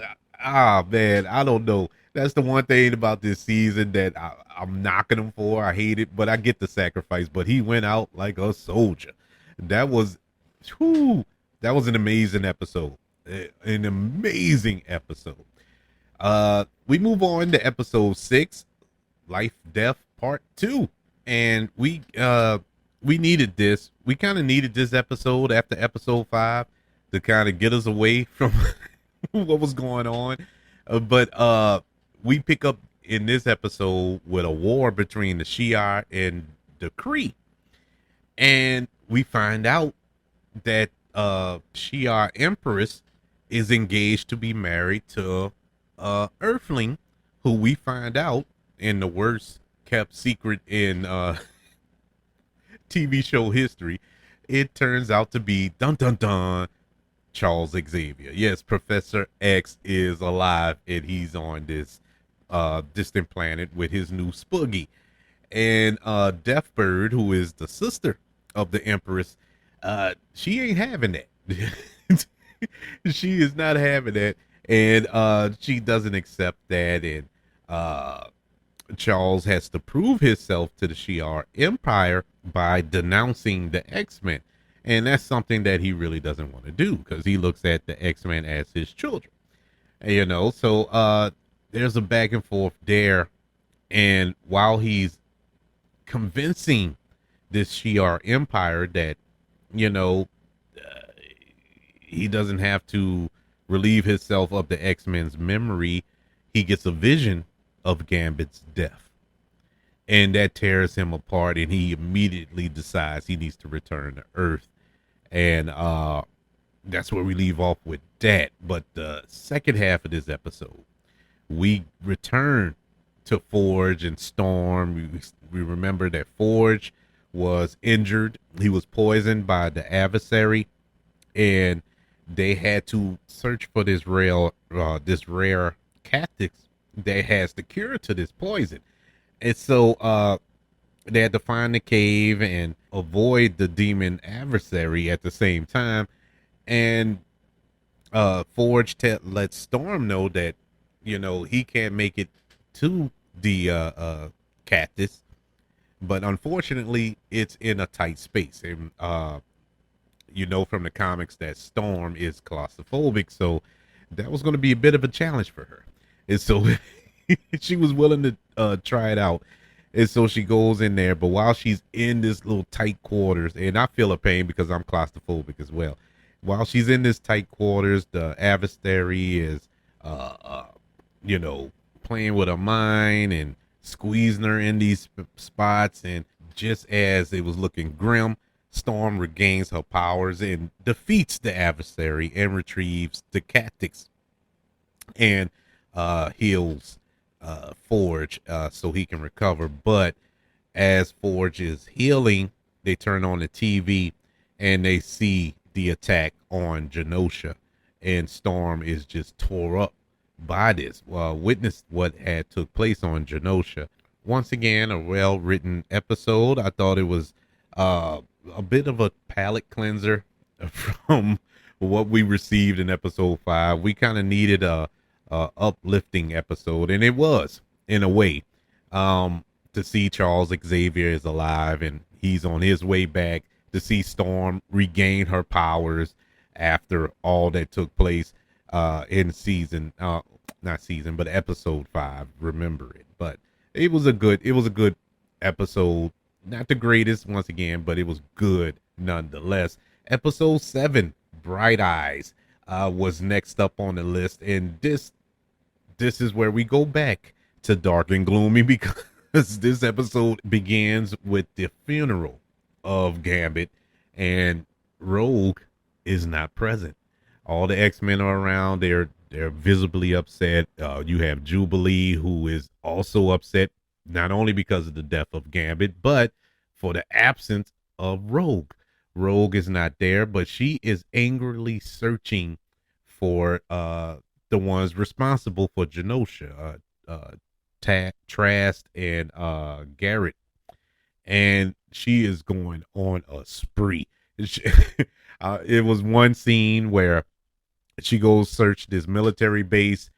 I don't know. That's the one thing about this season that I'm knocking him for. I hate it, but I get the sacrifice. But he went out like a soldier. That was, whew, that was an amazing episode. An amazing episode. We move on to episode 6, Life Death Part 2. And we needed this. We kind of needed this episode after episode 5 to kind of get us away from what was going on. But we pick up in this episode with a war between the Shi'ar and the Kree. And we find out that Shi'ar Empress is engaged to be married to Earthling, who we find out in the worst kept secret in TV show history. It turns out to be dun dun dun Charles Xavier. Yes, Professor X is alive and he's on this distant planet with his new Spoogie. And Deathbird, who is the sister of the Empress, she ain't having that. She is not having that. And she doesn't accept that. And Charles has to prove himself to the Shi'ar Empire by denouncing the X-Men. And that's something that he really doesn't want to do because he looks at the X-Men as his children. You know, so there's a back and forth there. And while he's convincing this Shi'ar Empire that, you know, he doesn't have to relieve himself of the X-Men's memory, he gets a vision of Gambit's death. And that tears him apart, and he immediately decides he needs to return to Earth. And that's where we leave off with that. But the second half of this episode, we return to Forge and Storm. We remember that Forge was injured. He was poisoned by the adversary, and they had to search for this rare cactus that has the cure to this poison. And so they had to find the cave and avoid the demon adversary at the same time. And Forge lets Storm know that, you know, he can't make it to the cactus, but unfortunately it's in a tight space. And you know from the comics that Storm is claustrophobic, so that was going to be a bit of a challenge for her. And so she was willing to try it out. And so she goes in there, but while she's in this little tight quarters, and I feel her pain because I'm claustrophobic as well. While she's in this tight quarters, the adversary is, you know, playing with her mind and squeezing her in these spots. And just as it was looking grim, Storm regains her powers and defeats the adversary and retrieves the cactus and heals Forge so he can recover. But as Forge is healing, they turn on the TV and they see the attack on Genosha, and Storm is just tore up by this, witnessed what had took place on Genosha. Once again, a well-written episode. I thought it was uh, a bit of a palate cleanser from what we received in episode 5. We kind of needed a uplifting episode, and it was in a way. To see Charles Xavier is alive and he's on his way back, to see Storm regain her powers after all that took place in season not season but episode 5. Remember it. But it was a good episode. Not the greatest once again, but it was good nonetheless. Episode 7, Bright Eyes, was next up on the list, and this is where we go back to dark and gloomy because this episode begins with the funeral of Gambit, and Rogue is not present. All the X-Men are around. They're visibly upset. You have Jubilee, who is also upset, not only because of the death of Gambit, but for the absence of Rogue. Rogue is not there, but she is angrily searching for the ones responsible for Genosha, Trask and Garrett, and she is going on a spree. It was one scene where she goes search this military base,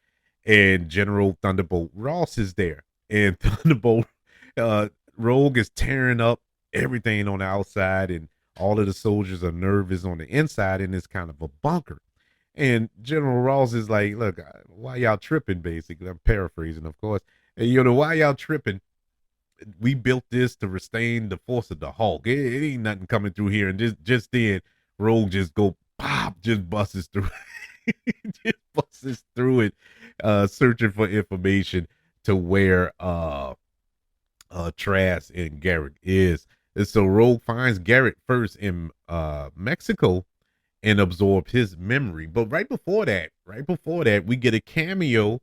and General Thunderbolt Ross is there, and Thunderbolt Rogue is tearing up everything on the outside, and all of the soldiers are nervous on the inside, and it's kind of a bunker. And General Ross is like, "Look, why y'all tripping?" Basically, I'm paraphrasing, of course. And why y'all tripping? We built this to restrain the force of the Hulk. It ain't nothing coming through here. And just then, Rogue just go pop, just busts through, just busts through it, searching for information to where Trask and Garrett is. And so Rogue finds Garrett first in Mexico and absorbs his memory. But right before that, we get a cameo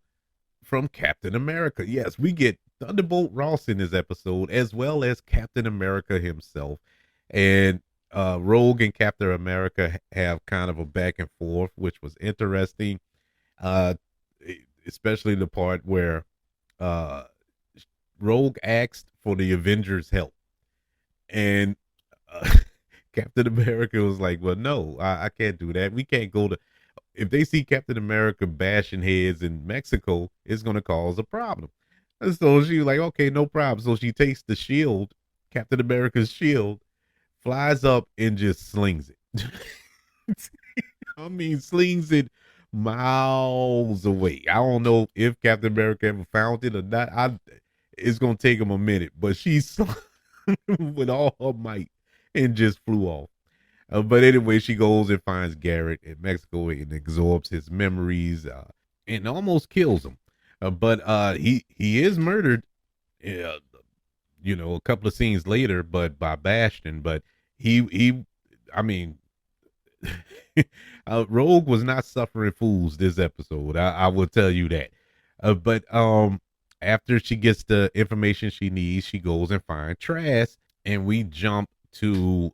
from Captain America. Yes, we get Thunderbolt Ross in this episode, as well as Captain America himself. And Rogue and Captain America have kind of a back and forth, which was interesting. Uh, Especially the part where uh, Rogue asked for the Avengers' help, and uh, Captain America was like, "Well, no, I can't do that. We can't go to. If they see Captain America bashing heads in Mexico, it's gonna cause a problem." And so she was like, "Okay, no problem." So she takes the shield, Captain America's shield, flies up and just slings it. I mean, slings it miles away. I don't know if Captain America ever found it or not. It's gonna take him a minute, but she's with all her might and just flew off. But anyway, she goes and finds Garrett in Mexico and absorbs his memories, and almost kills him. But he is murdered, uh, a couple of scenes later, but by Bastion. But he, I mean, Rogue was not suffering fools this episode. I will tell you that. But after she gets the information she needs, she goes and finds Trask, and we jump to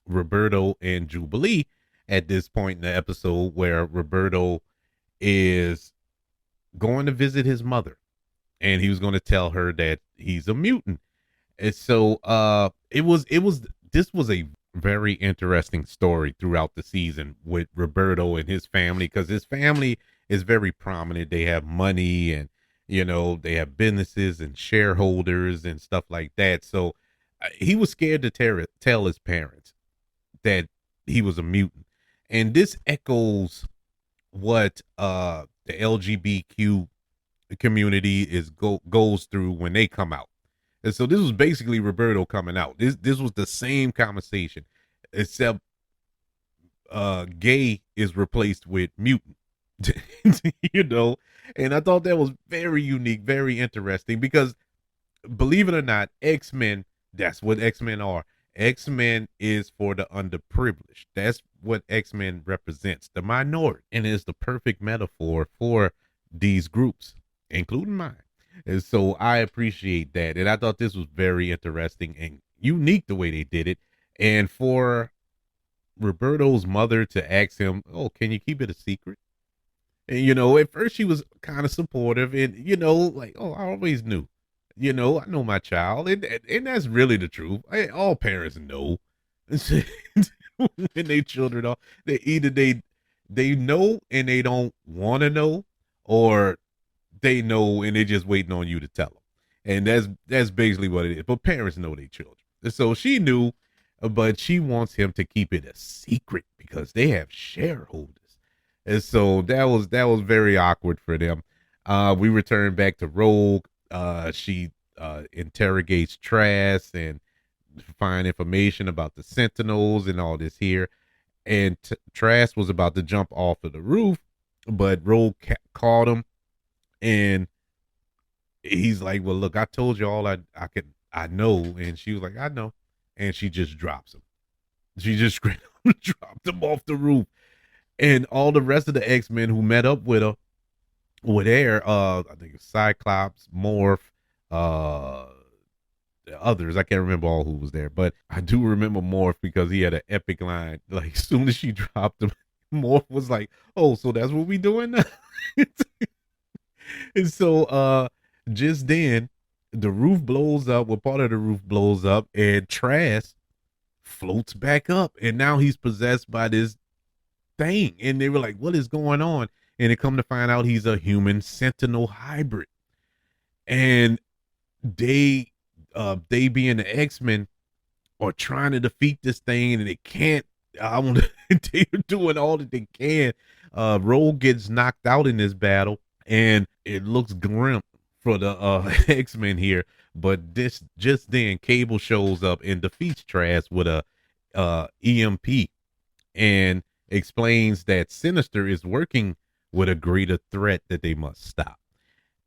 Roberto and Jubilee at this point in the episode, where Roberto is going to visit his mother, and he was going to tell her that he's a mutant. And so it was this was a very interesting story throughout the season with Roberto and his family, because his family is very prominent. They have money, and they have businesses and shareholders and stuff like that. So he was scared to tell his parents that he was a mutant. And this echoes what the LGBTQ community goes through when they come out. And so this was basically Roberto coming out. This was the same conversation, except gay is replaced with mutant. you know, and I thought that was very unique, very interesting, because believe it or not, X-Men, that's what X-Men are. X-Men is for the underprivileged. That's what X-Men represents, the minority, and is the perfect metaphor for these groups, including mine. And so I appreciate that. And I thought this was very interesting and unique the way they did it. And for Roberto's mother to ask him, "Oh, can you keep it a secret?" And at first she was kind of supportive, and like, oh, I always knew, I know my child, and that's really the truth. All parents know when they children are, they either they know and they don't want to know, or they know and they're just waiting on you to tell them. And that's basically what it is. But parents know their children. So she knew, but she wants him to keep it a secret because they have shareholders. And so that was very awkward for them. We return back to Rogue. She interrogates Trask and find information about the Sentinels and all this here. And Trask was about to jump off of the roof, but Rogue caught him, and he's like, "Well, look, I told you all I know," and she was like, "I know," and she just drops him. She just straight up dropped him off the roof, and all the rest of the X-Men who met up with her were there. I think it's Cyclops, Morph, uh, others. I can't remember all who was there, but I do remember Morph because he had an epic line. Like, as soon as she dropped him, Morph was like, "Oh, so that's what we doing now?" And so just then the roof blows up, well, part of the roof blows up, and Trask floats back up, and now he's possessed by this thing. And they were like, what is going on? And it come to find out he's a human sentinel hybrid. And they being the X-Men are trying to defeat this thing, and they can't. I want they're doing all that they can. Rogue gets knocked out in this battle, and it looks grim for the X-Men here. But this just then, Cable shows up and defeats Trask with a EMP, and explains that Sinister is working with a greater threat that they must stop.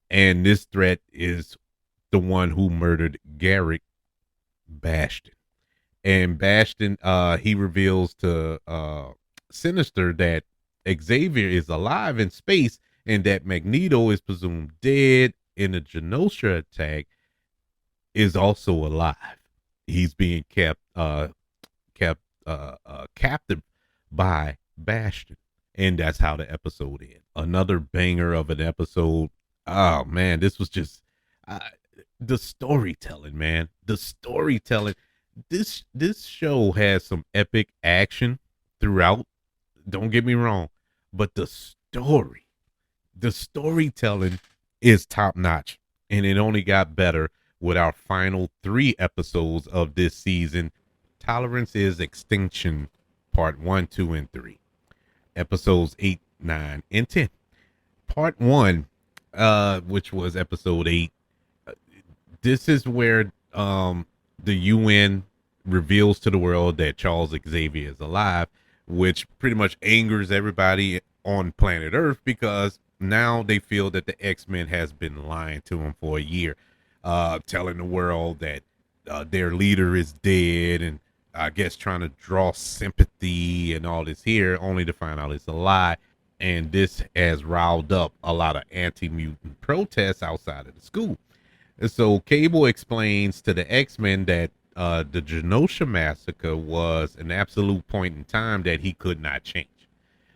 And this threat is the one who murdered Garrick, Bastion. And Bastion, he reveals to Sinister that Xavier is alive in space, and that Magneto is presumed dead in the Genosha attack is also alive. He's being captive by Bastion. And that's how the episode ends. Another banger of an episode. Oh man, this was just uh, the storytelling, man. The storytelling. This show has some epic action throughout. Don't get me wrong, but the storytelling is top notch, and it only got better with our final 3 episodes of this season. Tolerance is Extinction, part 1, 2, and 3. Episodes 8, 9, and 10. Part 1, which was episode 8. This is where the UN reveals to the world that Charles Xavier is alive, which pretty much angers everybody on planet Earth because now they feel that the X-Men has been lying to them for a year, telling the world that their leader is dead, and I guess trying to draw sympathy and all this here, only to find out it's a lie. And this has riled up a lot of anti-mutant protests outside of the school. And so Cable explains to the X-Men that the Genosha massacre was an absolute point in time that he could not change.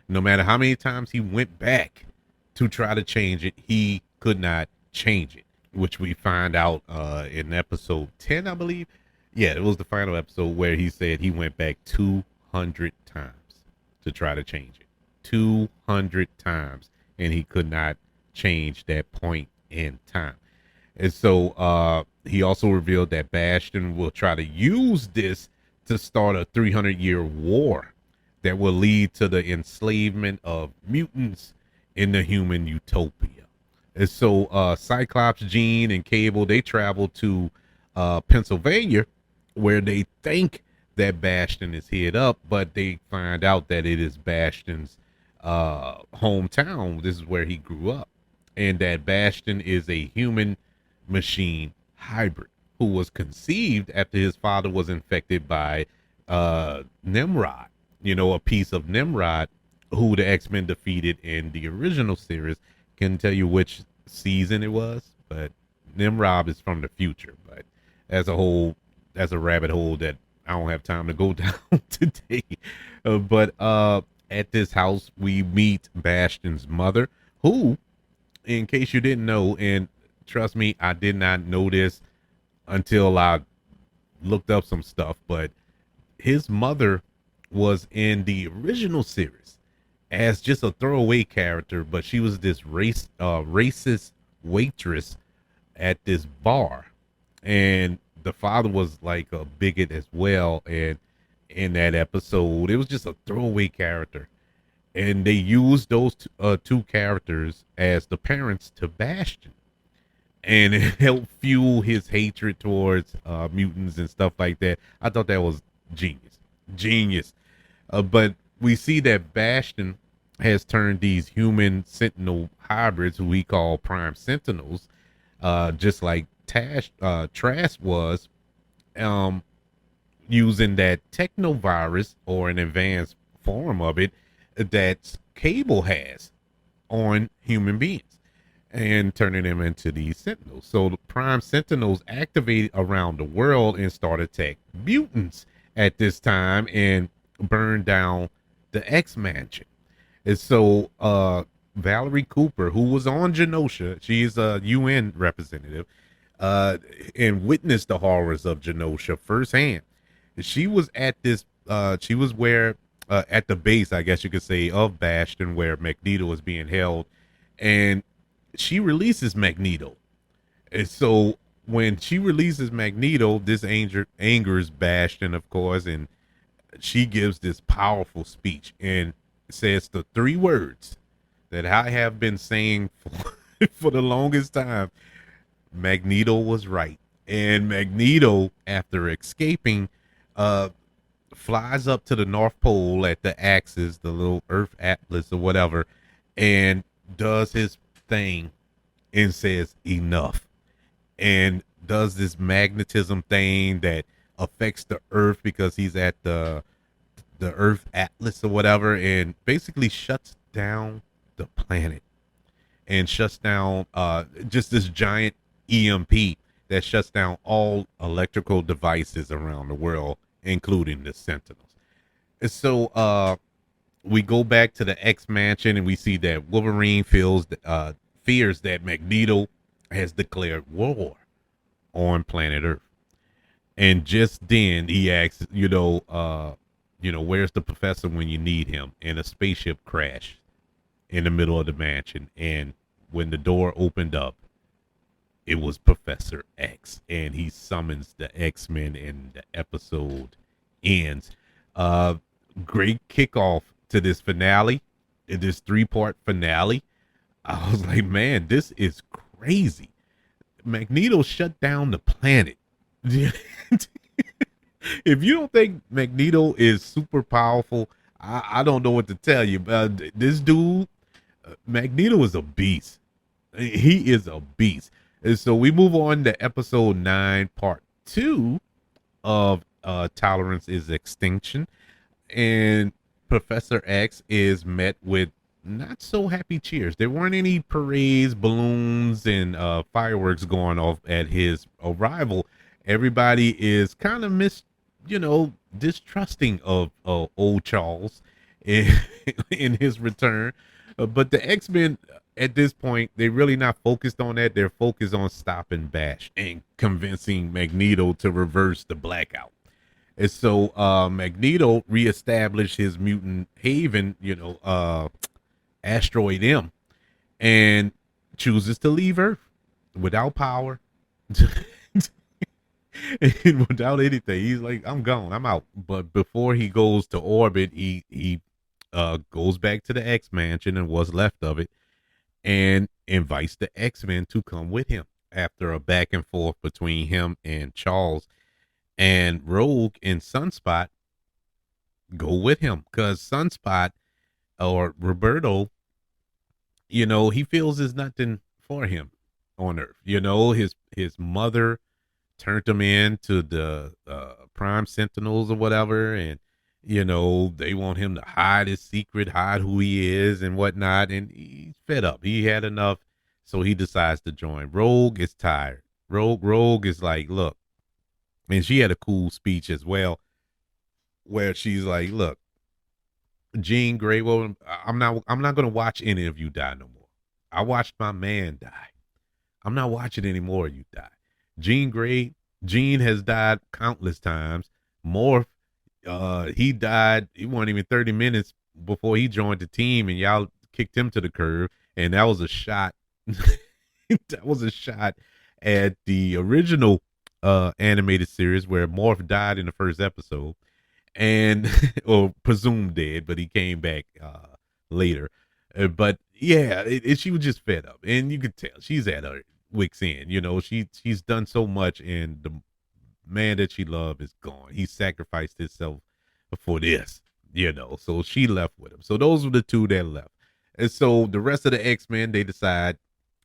No matter how many times he went back to try to change it, he could not change it, which we find out in episode 10, I believe. Yeah, it was the final episode where he said he went back 200 times to try to change it. 200 times, and he could not change that point in time. And so he also revealed that Bastion will try to use this to start a 300-year war that will lead to the enslavement of mutants in the human utopia. And so Cyclops, Jean, and Cable, they travel to Pennsylvania, where they think that Bastion is hid up, but they find out that it is Bastion's hometown. This is where he grew up, and that Bastion is a human machine hybrid who was conceived after his father was infected by Nimrod, a piece of Nimrod who the X-Men defeated in the original series. Can tell you which season it was, but Nimrod is from the future. But as a whole, that's a rabbit hole that I don't have time to go down today. But At this house, we meet Bastion's mother, who, in case you didn't know, and trust me, I did not know this until I looked up some stuff, but his mother was in the original series as just a throwaway character, but she was this racist waitress at this bar, and the father was like a bigot as well. And in that episode, it was just a throwaway character, and they used those two characters as the parents to Bastion, and it helped fuel his hatred towards mutants and stuff like that. I thought that was genius, genius. But we see that Bastion has turned these human Sentinel hybrids, who we call Prime Sentinels, just like Trask was, um, using that technovirus or an advanced form of it that Cable has on human beings and turning them into these sentinels. So the prime sentinels activated around the world and started attack mutants at this time and burned down the X Mansion. And so Valerie Cooper, who was on Genosha, she's a UN representative, uh, and witnessed the horrors of Genosha firsthand. She was at this. She was where at the base, I guess you could say, of Bastion, where Magneto is being held, and she releases Magneto. And so when she releases Magneto, this angers Bastion, of course, and she gives this powerful speech and says the three words that I have been saying for the longest time. Magneto was right. And Magneto, after escaping, uh, flies up to the North Pole at the axis, the little Earth Atlas or whatever, and does his thing and says enough, and does this magnetism thing that affects the Earth because he's at the Earth Atlas or whatever, and basically shuts down the planet and shuts down just this giant EMP that shuts down all electrical devices around the world, including the Sentinels. And so we go back to the X Mansion and we see that Wolverine fears that Magneto has declared war on planet Earth. And just then he asks, where's the professor when you need him? And a spaceship crashed in the middle of the mansion. And when the door opened up, it was Professor X, and he summons the X-Men, and the episode ends. Uh, Great kickoff to this finale, in this three-part finale. I was like, man, this is crazy. Magneto shut down the planet. If you don't think Magneto is super powerful, I don't know what to tell you. This dude, Magneto is a beast. He is a beast. And so we move on to episode 9, part 2 of Tolerance is Extinction. And Professor X is met with not so happy cheers. There weren't any parades, balloons, and fireworks going off at his arrival. Everybody is kind of distrusting of old Charles in, in his return. But the X-Men at this point, they're really not focused on that. They're focused on stopping Bash and convincing Magneto to reverse the blackout. And so Magneto reestablished his mutant haven, Asteroid M, and chooses to leave Earth without power and without anything. He's like, I'm gone, I'm out. But before he goes to orbit, he goes back to the X Mansion and what's left of it, and invites the X-Men to come with him after a back and forth between him and Charles. And Rogue and Sunspot go with him because Sunspot, or Roberto, he feels there's nothing for him on Earth. His mother turned him in to the Prime Sentinels or whatever, and they want him to hide his secret, hide who he is and whatnot. And he's fed up. He had enough. So he decides to join. Rogue is tired. Rogue is like, look, and she had a cool speech as well, where she's like, look, Jean Grey. Well, I'm not gonna watch any of you die no more. I watched my man die. I'm not watching any more of you die. Jean Grey, Jean has died countless times. Morph, he died. He wasn't even 30 minutes before he joined the team, and y'all kicked him to the curb. And that was a shot. That was a shot at the original animated series where Morph died in the first episode, and or presumed dead, but he came back later. But yeah, she was just fed up, and you could tell she's at her wicks end. You know, she's done so much, and the man that she loved is gone. He sacrificed himself for this, you know. So she left with him. So those were the two that left, and so the rest of the X-Men, they decide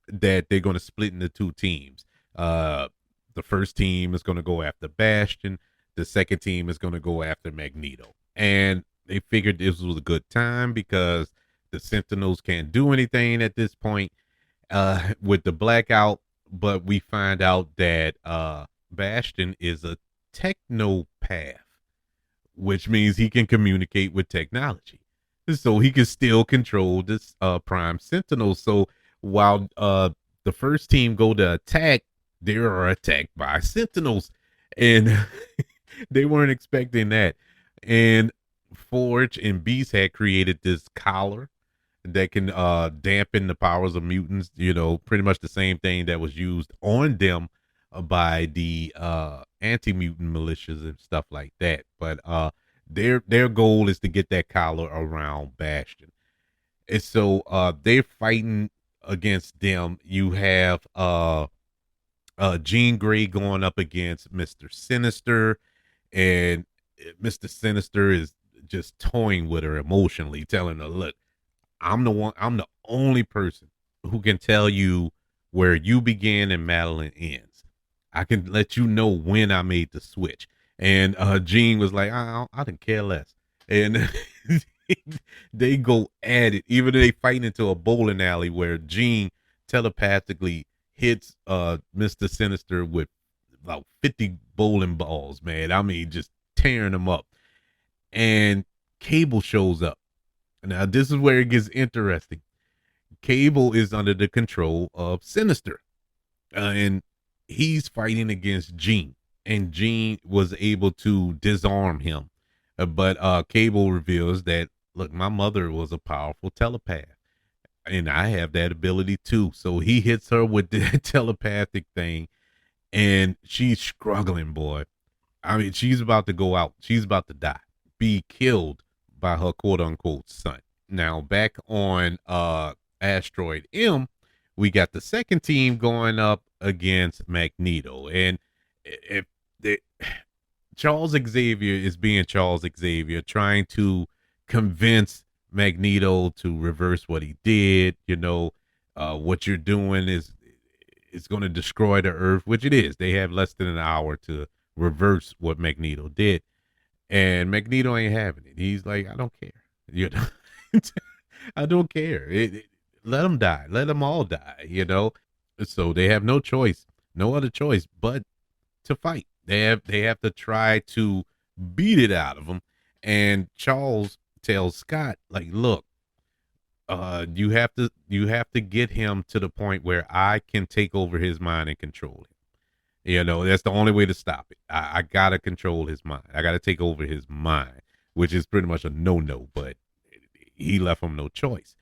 that they're going to split into two teams. The first team is going to go after Bastion. The second team is going to go after Magneto. And they figured this was a good time because the Sentinels can't do anything at this point with the blackout. But we find out that Bastion is a technopath, which means he can communicate with technology. So he can still control this Prime Sentinel. So while the first team go to attack, they are attacked by Sentinels. And they weren't expecting that. And Forge and Beast had created this collar that can dampen the powers of mutants, you know, pretty much the same thing that was used on them by the anti-mutant militias and stuff like that. But their goal is to get that collar around Bastion. And so they're fighting against them. You have Jean Grey going up against Mr. Sinister, and Mr. Sinister is just toying with her emotionally, telling her, "Look, I'm the only person who can tell you where you begin and Madeline ends. I can let you know when I made the switch." And Jean was like, I didn't care less. And they go at it, even though they fight into a bowling alley where Jean telepathically hits Mr. Sinister with about 50 bowling balls, man. I mean, just tearing them up. And Cable shows up. Now, this is where it gets interesting. Cable is under the control of Sinister, and he's fighting against Jean, and Jean was able to disarm him. But Cable reveals that, look, my mother was a powerful telepath, and I have that ability too. So he hits her with the telepathic thing, and she's struggling, boy. I mean, she's about to go out. She's about to die, be killed by her quote unquote son. Now, back on Asteroid M, we got the second team going up against Magneto. And if the, Charles Xavier is being Charles Xavier, trying to convince Magneto to reverse what he did. You know, what you're doing is going to destroy the Earth, which it is. They have less than an hour to reverse what Magneto did, and Magneto ain't having it. He's like, I don't care. You know, I don't care. Let them die. Let them all die. You know, so they have no choice, no other choice but to fight. They have to try to beat it out of them. And Charles tells Scott, like, look, you have to get him to the point where I can take over his mind and control him. You know, that's the only way to stop it. I gotta control his mind. I gotta take over his mind, which is pretty much a no-no, but he left him no choice.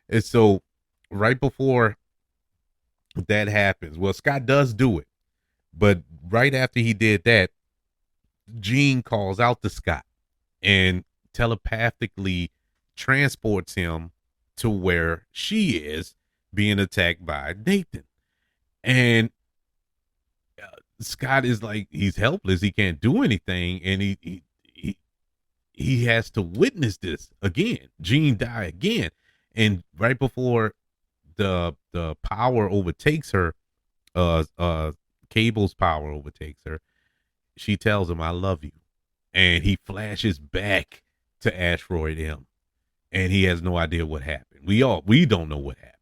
And so right before that happens, well, Scott does do it, but right after he did that, Jean calls out to Scott and telepathically transports him to where she is being attacked by Nathan. And Scott is like, he's helpless. He can't do anything. And he has to witness this again. Jean die again. And right before the power overtakes her, Cable's power overtakes her, she tells him, I love you. And he flashes back to Asteroid M. And he has no idea what happened. We don't know what happened.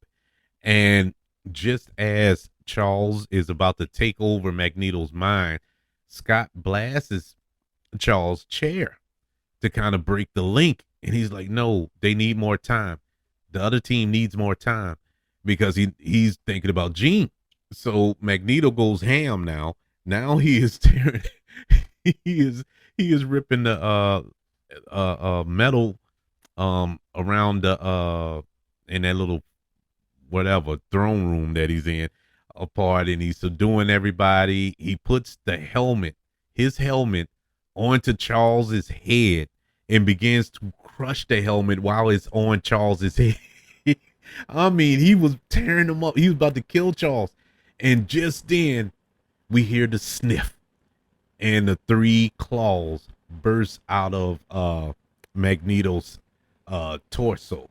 And just as Charles is about to take over Magneto's mind, Scott blasts Charles' chair. to kind of break the link. And he's like, no, they need more time. The other team needs more time because he's thinking about Gene. So Magneto goes ham now. Now he is tearing, he is he is ripping the metal around the in that little whatever throne room that he's in apart, and he's subduing everybody. He puts his helmet onto Charles's head and begins to crush the helmet while it's on Charles's head. I mean, he was tearing him up. He was about to kill Charles. And just then we hear the sniff, and the three claws burst out of Magneto's torso,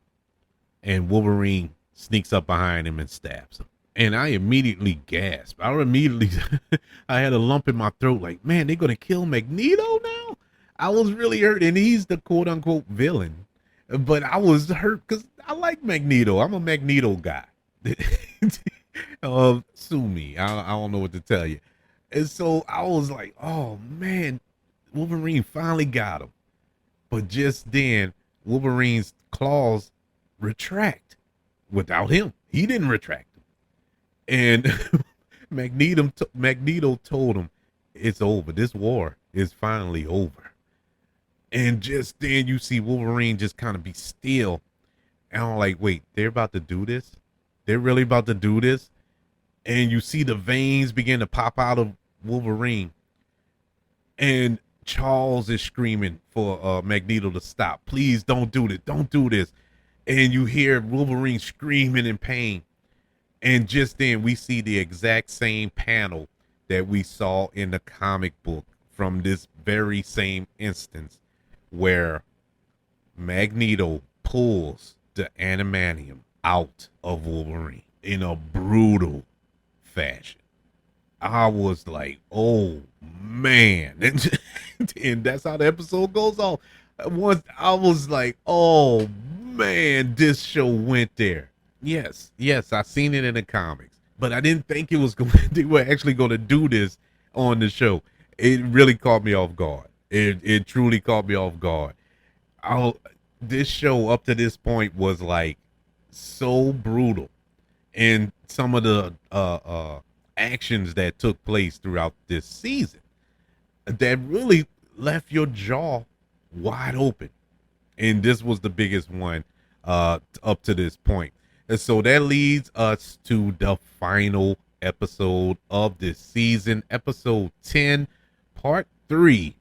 and Wolverine sneaks up behind him and stabs him. And I immediately gasped. I had a lump in my throat, like, man, they're gonna kill Magneto now. I was really hurt, and he's the quote unquote villain, but I was hurt because I like Magneto. I'm a Magneto guy. Sue me. I don't know what to tell you. And so I was like, oh man, Wolverine finally got him. But just then, Wolverine's claws retract without him. He didn't retract them. And Magneto told him, it's over. This war is finally over. And just then you see Wolverine just kind of be still. And I'm like, wait, they're about to do this? They're really about to do this? And you see the veins begin to pop out of Wolverine. And Charles is screaming for Magneto to stop. Please don't do this. Don't do this. And you hear Wolverine screaming in pain. And just then we see the exact same panel that we saw in the comic book from this very same instance, where Magneto pulls the adamantium out of Wolverine in a brutal fashion. I was like, oh man. And that's how the episode goes on. Once I was like, oh man, this show went there. Yes, I seen it in the comics, but I didn't think they were actually going to do this on the show. It really caught me off guard. It truly caught me off guard. This show up to this point was like so brutal, and some of the actions that took place throughout this season that really left your jaw wide open. And this was the biggest one up to this point. And so that leads us to the final episode of this season, episode 10, part 3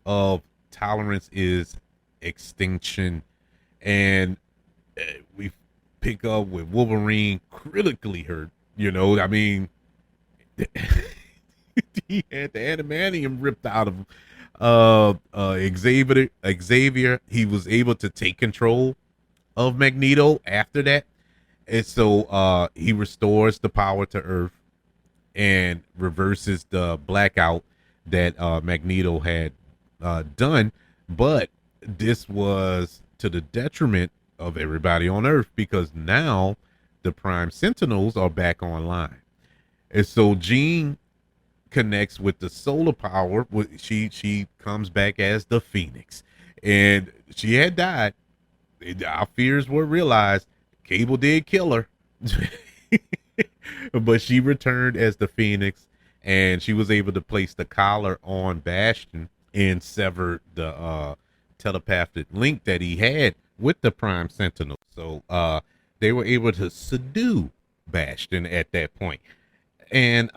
of Tolerance is Extinction. And we pick up with Wolverine critically hurt. I mean, he had the adamantium ripped out of Xavier. He was able to take control of Magneto after that. And so he restores the power to Earth and reverses the blackout that Magneto had done. But this was to the detriment of everybody on Earth, because now the Prime Sentinels are back online. And so Jean connects with the solar power. She comes back as the Phoenix, and she had died. Our fears were realized. Cable did kill her, but she returned as the Phoenix, and she was able to place the collar on Bastion and sever the telepathic link that he had with the Prime Sentinel. So they were able to subdue Bastion at that point. And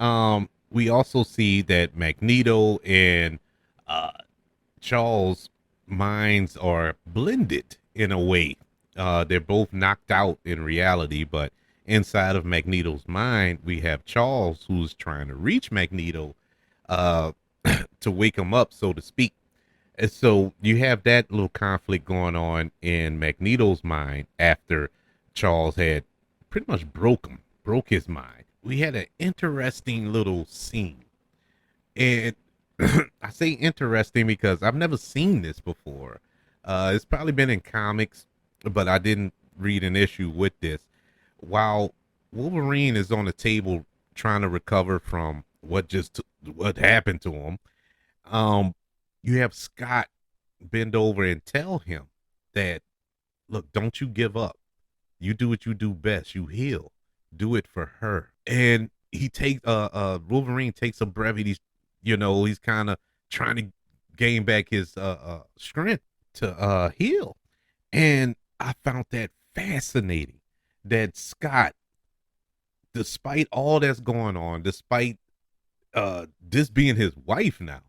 we also see that Magneto and Charles' minds are blended in a way. They're both knocked out in reality, but inside of Magneto's mind, we have Charles, who's trying to reach Magneto to wake him up, so to speak. And so you have that little conflict going on in Magneto's mind after Charles had pretty much broke his mind. We had an interesting little scene. And I say interesting because I've never seen this before. It's probably been in comics, but I didn't read an issue with this. While Wolverine is on the table trying to recover from what happened to him, you have Scott bend over and tell him that, look, don't you give up. You do what you do best. You heal. Do it for her. And he takes Wolverine takes a breath. He's kind of trying to gain back his strength to heal. And I found that fascinating that Scott, despite all that's going on, despite this being his wife now,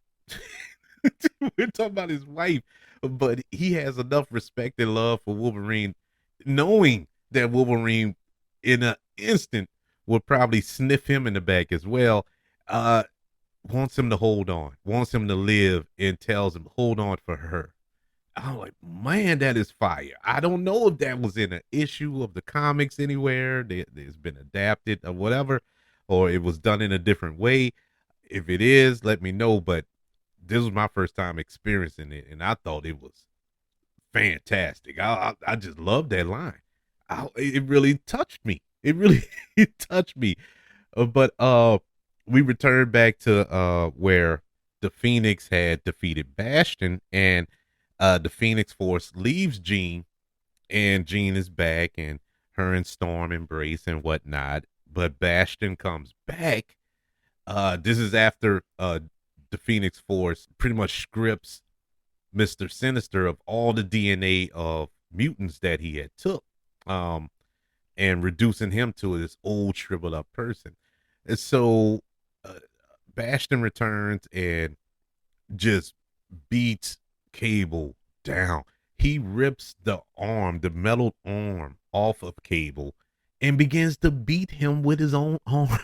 we're talking about his wife, but he has enough respect and love for Wolverine, knowing that Wolverine in an instant will probably sniff him in the back as well. Uh, Wants him to hold on, wants him to live, and tells him, hold on for her. I'm like, man, that is fire. I don't know if that was in an issue of the comics anywhere that's been adapted or whatever, or it was done in a different way. If it is, let me know. But this was my first time experiencing it, and I thought it was fantastic. I just love that line. It really touched me. It really it touched me. But we returned back to where the Phoenix had defeated Bastion, and the Phoenix Force leaves Jean, and Jean is back, and her and Storm embrace and whatnot. But Bastion comes back. This is after the Phoenix Force pretty much scripts Mr. Sinister of all the DNA of mutants that he had took, um, and reducing him to this old shriveled up person. And so uh, Bastion returns and just beats Cable down. He rips the metal arm off of Cable and begins to beat him with his own arm.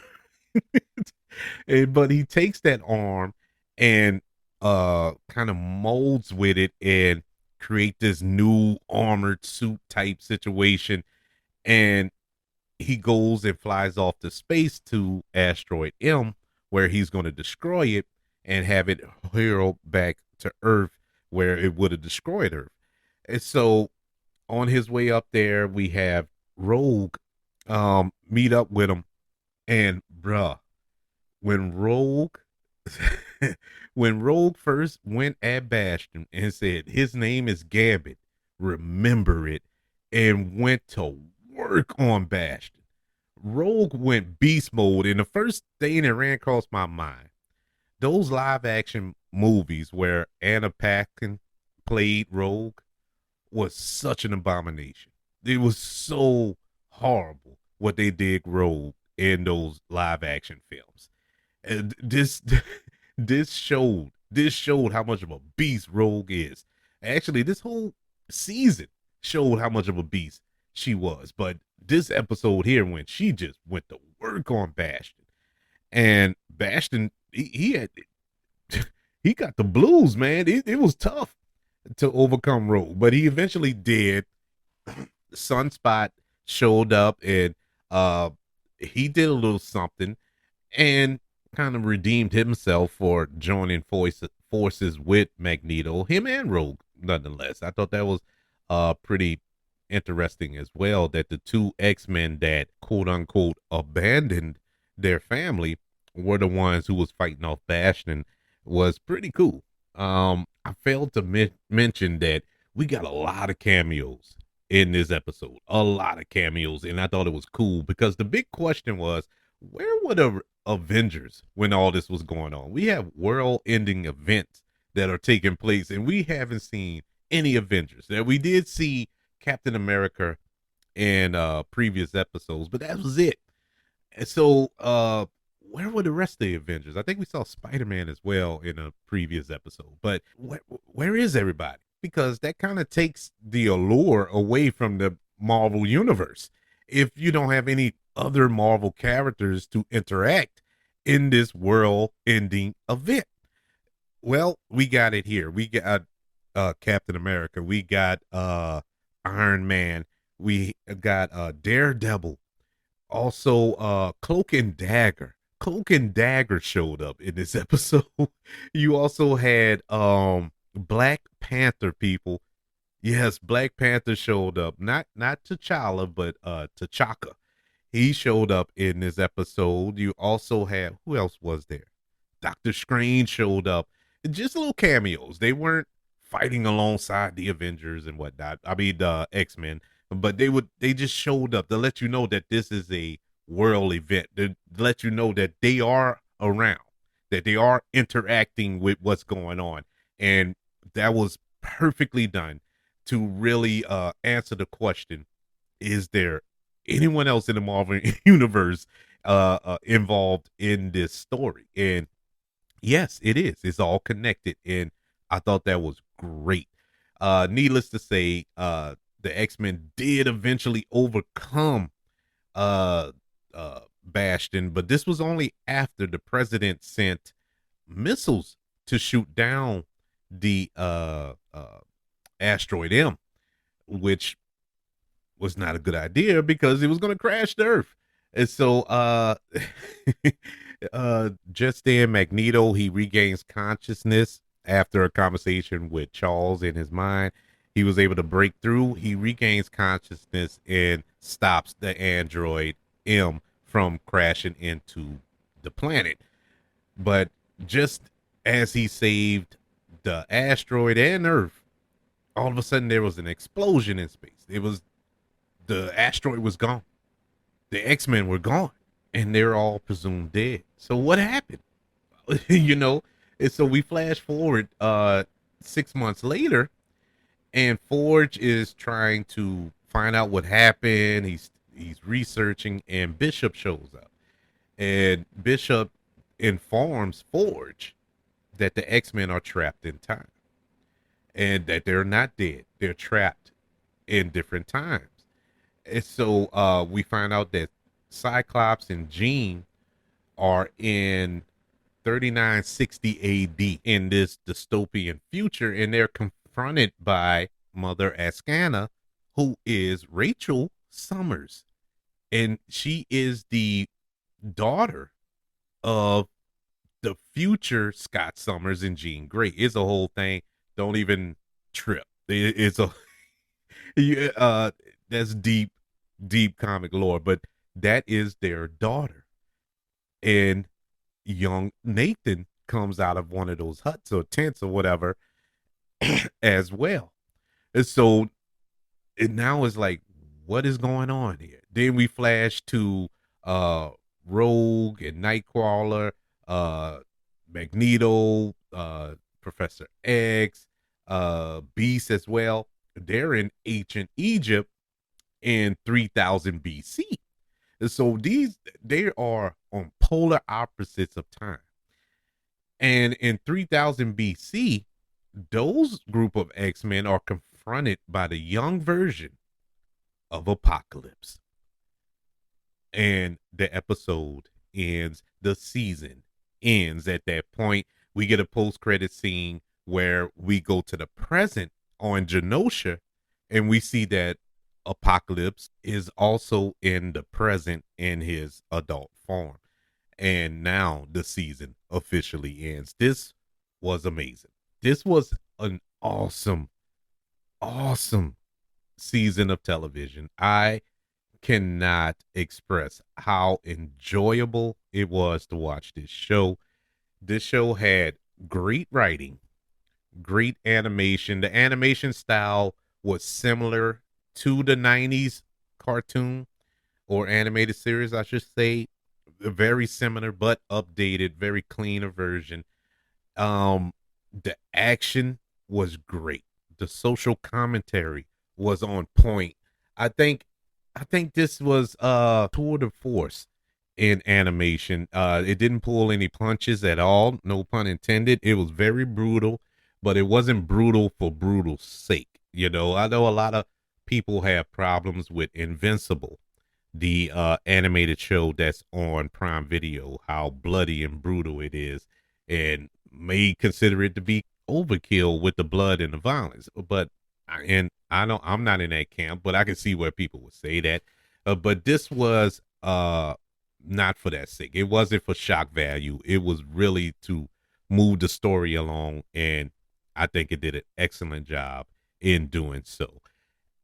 But he takes that arm and kind of molds with it and create this new armored suit type situation. And he goes and flies off to space to asteroid M, where he's going to destroy it and have it hurl back to Earth where it would have destroyed Earth. And so on his way up there, we have Rogue meet up with him. And bruh, when Rogue when Rogue first went at Bastion and said his name is Gambit, remember it, and went to work on Bastion, Rogue went beast mode. And the first thing that ran across my mind, those live action movies where Anna Paquin played Rogue was such an abomination. It was so horrible what they did Rogue in those live action films. And this showed how much of a beast Rogue is. Actually, this whole season showed how much of a beast she was. But this episode here, when she just went to work on Bastion, and Bastion, he had he got the blues, man. It was tough to overcome Rogue, but he eventually did. Sunspot showed up, and he did a little something and kind of redeemed himself for joining forces with Magneto, him and Rogue, nonetheless. I thought that was pretty interesting as well, that the two X-Men that quote unquote abandoned their family were the ones who was fighting off Bastion. Was pretty cool. I failed to mention that we got a lot of cameos in this episode, a lot of cameos, and I thought it was cool because the big question was, where were the Avengers when all this was going on? We have world-ending events that are taking place, and we haven't seen any Avengers. That we did see Captain America in previous episodes, but that was it. And so where were the rest of the Avengers? I think we saw Spider-Man as well in a previous episode, but where is everybody? Because that kind of takes the allure away from the Marvel universe. If you don't have any other Marvel characters to interact in this world-ending event. Well, we got it here. We got Captain America. We got Iron Man. We got Daredevil. Also, Cloak and Dagger. Cloak and Dagger showed up in this episode. You also had Black Panther, people. Yes, Black Panther showed up. Not T'Challa, but T'Chaka. He showed up in this episode. You also had, who else was there? Doctor Strange showed up. Just little cameos. They weren't fighting alongside the Avengers and whatnot. I mean, the X-Men, but they just showed up to let you know that this is a world event, to let you know that they are around, that they are interacting with what's going on. And that was perfectly done to really answer the question, is there anyone else in the Marvel universe involved in this story? And yes, it is. It's all connected, and I thought that was great. Needless to say, the X-Men did eventually overcome uh Bastion, but this was only after the president sent missiles to shoot down the asteroid M, which was not a good idea because it was going to crash the Earth. And so just then Magneto, he regains consciousness after a conversation with Charles in his mind. He was able to break through. He regains consciousness and stops the android M from crashing into the planet. But just as he saved the asteroid and Earth, all of a sudden there was an explosion in space. The asteroid was gone. The X-Men were gone, and they're all presumed dead. So what happened? you know, and so we flash forward 6 months later, and Forge is trying to find out what happened. He's researching, and Bishop shows up, and Bishop informs Forge that the X-Men are trapped in time, and that they're not dead. They're trapped in different times. And so we find out that Cyclops and Jean are in 3960 AD in this dystopian future, and they're confronted by Mother Ascana, who is Rachel Summers, and she is the daughter of the future Scott Summers and Jean Grey. It's a whole thing. Don't even trip. It's a yeah, that's deep comic lore, but that is their daughter. And young Nathan comes out of one of those huts or tents or whatever as well. And so it now is like, what is going on here? Then we flash to Rogue and Nightcrawler, Magneto, Professor X, Beast as well. They're in ancient Egypt in 3000 BC. And so they are on polar opposites of time. And in 3000 BC, those group of X-Men are confronted by the young version of Apocalypse. And the episode ends, the season ends at that point. We get a post-credit scene where we go to the present on Genosha, and we see that Apocalypse is also in the present in his adult form. And now the season officially ends. This was amazing. This was an awesome season of television. I cannot express how enjoyable it was to watch this show. This show had great writing, great animation. The animation style was similar to the 90s cartoon or animated series, I should say. Very similar, but updated, very cleaner version. The action was great. The social commentary was on point. I think this was tour de force in animation. It didn't pull any punches at all, no pun intended. It was very brutal, but it wasn't brutal for brutal's sake. I know a lot of people have problems with Invincible, the animated show that's on Prime Video, how bloody and brutal it is, and may consider it to be overkill with the blood and the violence. But I'm not in that camp, but I can see where people would say that. But this was not for that sake. It wasn't for shock value. It was really to move the story along, and I think it did an excellent job in doing so.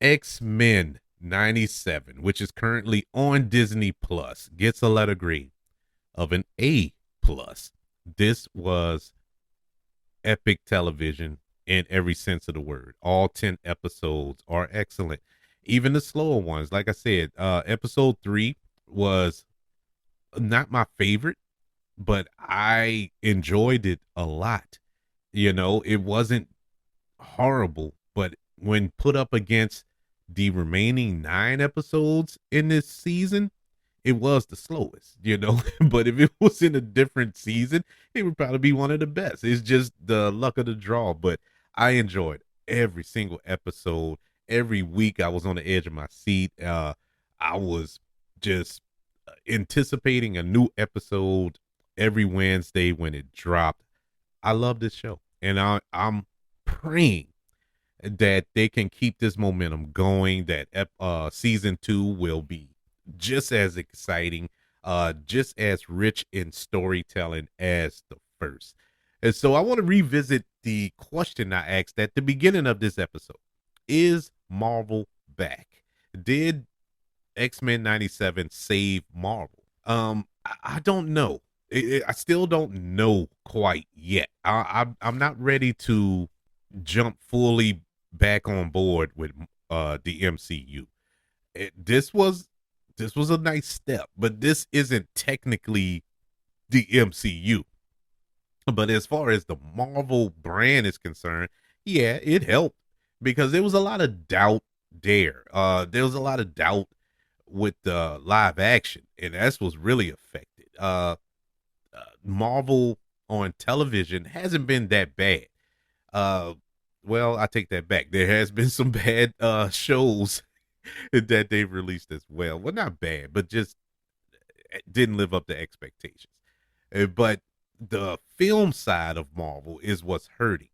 X-Men 97, which is currently on Disney Plus, gets a letter grade of an A plus. This was epic television in every sense of the word. All 10 episodes are excellent. Even the slower ones, like I said, episode 3 was not my favorite, but I enjoyed it a lot. It wasn't horrible, but when put up against the remaining 9 episodes in this season, it was the slowest. But if it was in a different season, it would probably be one of the best. It's just the luck of the draw. But I enjoyed every single episode. Every week I was on the edge of my seat. I was just anticipating a new episode every Wednesday when it dropped. I love this show, and I'm praying that they can keep this momentum going. That season 2 will be just as exciting, just as rich in storytelling as the first. And so I want to revisit the question I asked at the beginning of this episode: is Marvel back? Did X-Men 97 save Marvel? I don't know. I still don't know quite yet. I'm not ready to jump fully back on board with the MCU. This was a nice step, but this isn't technically the MCU. But as far as the Marvel brand is concerned, yeah, it helped because there was a lot of doubt there. There was a lot of doubt with the live action, and that's what's really affected. Marvel on television hasn't been that bad. Uh, well, I take that back. There has been some bad shows that they've released as well. Well, not bad, but just didn't live up to expectations. But the film side of Marvel is what's hurting.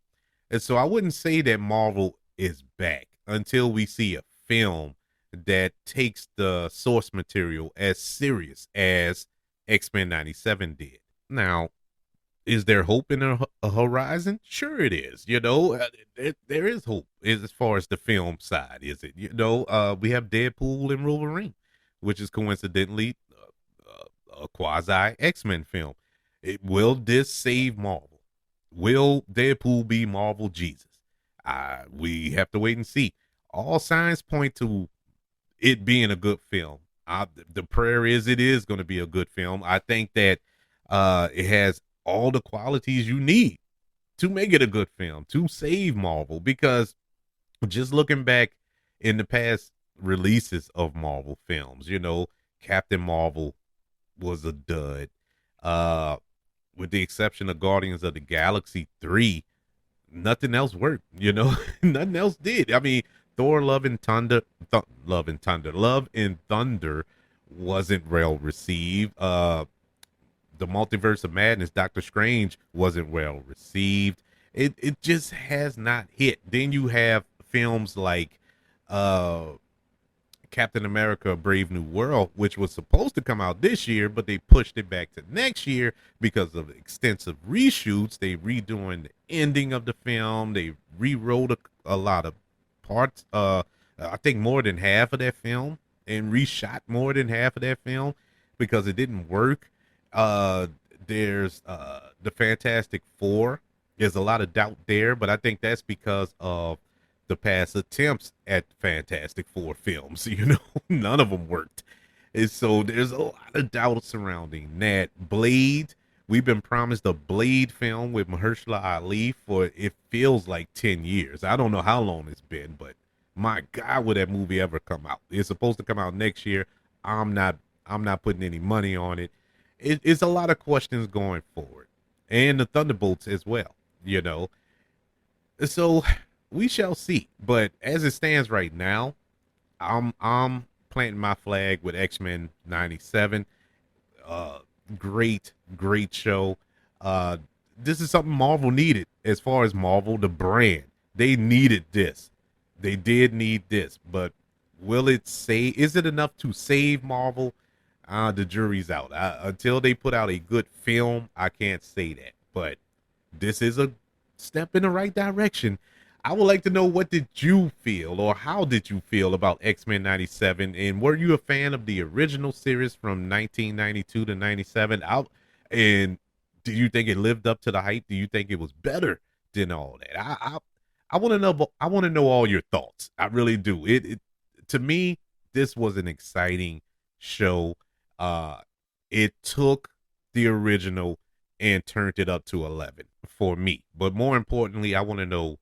And so I wouldn't say that Marvel is back until we see a film that takes the source material as serious as X-Men 97 did. Now, is there hope in a horizon? Sure, it is. There is hope as far as the film side. Is it? We have Deadpool and Wolverine, which is coincidentally a quasi X-Men film. Will this save Marvel? Will Deadpool be Marvel Jesus? We have to wait and see. All signs point to it being a good film. The prayer is it is going to be a good film. I think that it has all the qualities you need to make it a good film, to save Marvel, because just looking back in the past releases of Marvel films, Captain Marvel was a dud. With the exception of Guardians of the Galaxy 3, nothing else worked, nothing else did. I mean, Thor Love and Thunder wasn't well received. The Multiverse of Madness, Doctor Strange wasn't well received. It just has not hit. Then you have films like Captain America Brave New World, which was supposed to come out this year, but they pushed it back to next year because of extensive reshoots. They redoing the ending of the film. They rewrote a lot of parts. I think more than half of that film, and reshot more than half of that film because it didn't work. There's the Fantastic Four. There's a lot of doubt there, but I think that's because of the past attempts at Fantastic Four films. None of them worked. And so there's a lot of doubt surrounding that. Blade, we've been promised a Blade film with Mahershala Ali for it feels like 10 years. I don't know how long it's been, but my God, would that movie ever come out? It's supposed to come out next year. I'm not putting any money on it. It's a lot of questions going forward, and the Thunderbolts as well. So we shall see. But as it stands right now, I'm planting my flag with X-Men 97. Great show. This is something Marvel needed. As far as Marvel, the brand, they needed this. They did need this, but will it is it enough to save Marvel? The jury's out. Until they put out a good film, I can't say that. But this is a step in the right direction. I would like to know, what did you feel, or how did you feel about X-Men 97? And were you a fan of the original series from 1992 to 97? And do you think it lived up to the hype? Do you think it was better than all that? I want to know all your thoughts. I really do. It to me, this was an exciting show. Uh, it took the original and turned it up to 11 for me. But more importantly, I want to know,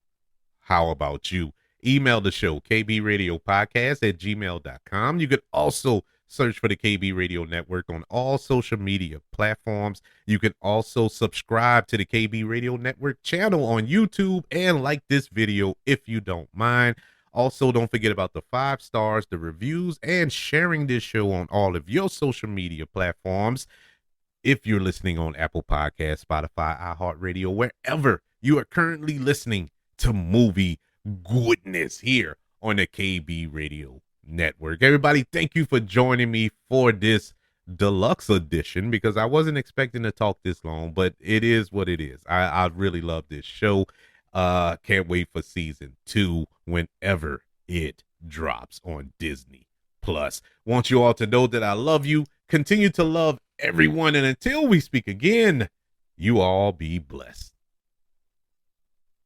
how about you? Email the show, kbradiopodcast@gmail.com. You could also search for the KB Radio Network on all social media platforms. You can also subscribe to the KB Radio Network channel on YouTube and like this video if you don't mind. Also, don't forget about the 5 stars, the reviews, and sharing this show on all of your social media platforms. If you're listening on Apple Podcasts, Spotify, iHeartRadio, wherever you are currently listening to movie goodness here on the KB Radio Network. Everybody, thank you for joining me for this deluxe edition, because I wasn't expecting to talk this long, but it is what it is. I really love this show. Can't wait for season 2 whenever it drops on Disney Plus. Want you all to know that I love you. Continue to love everyone, and until we speak again, you all be blessed.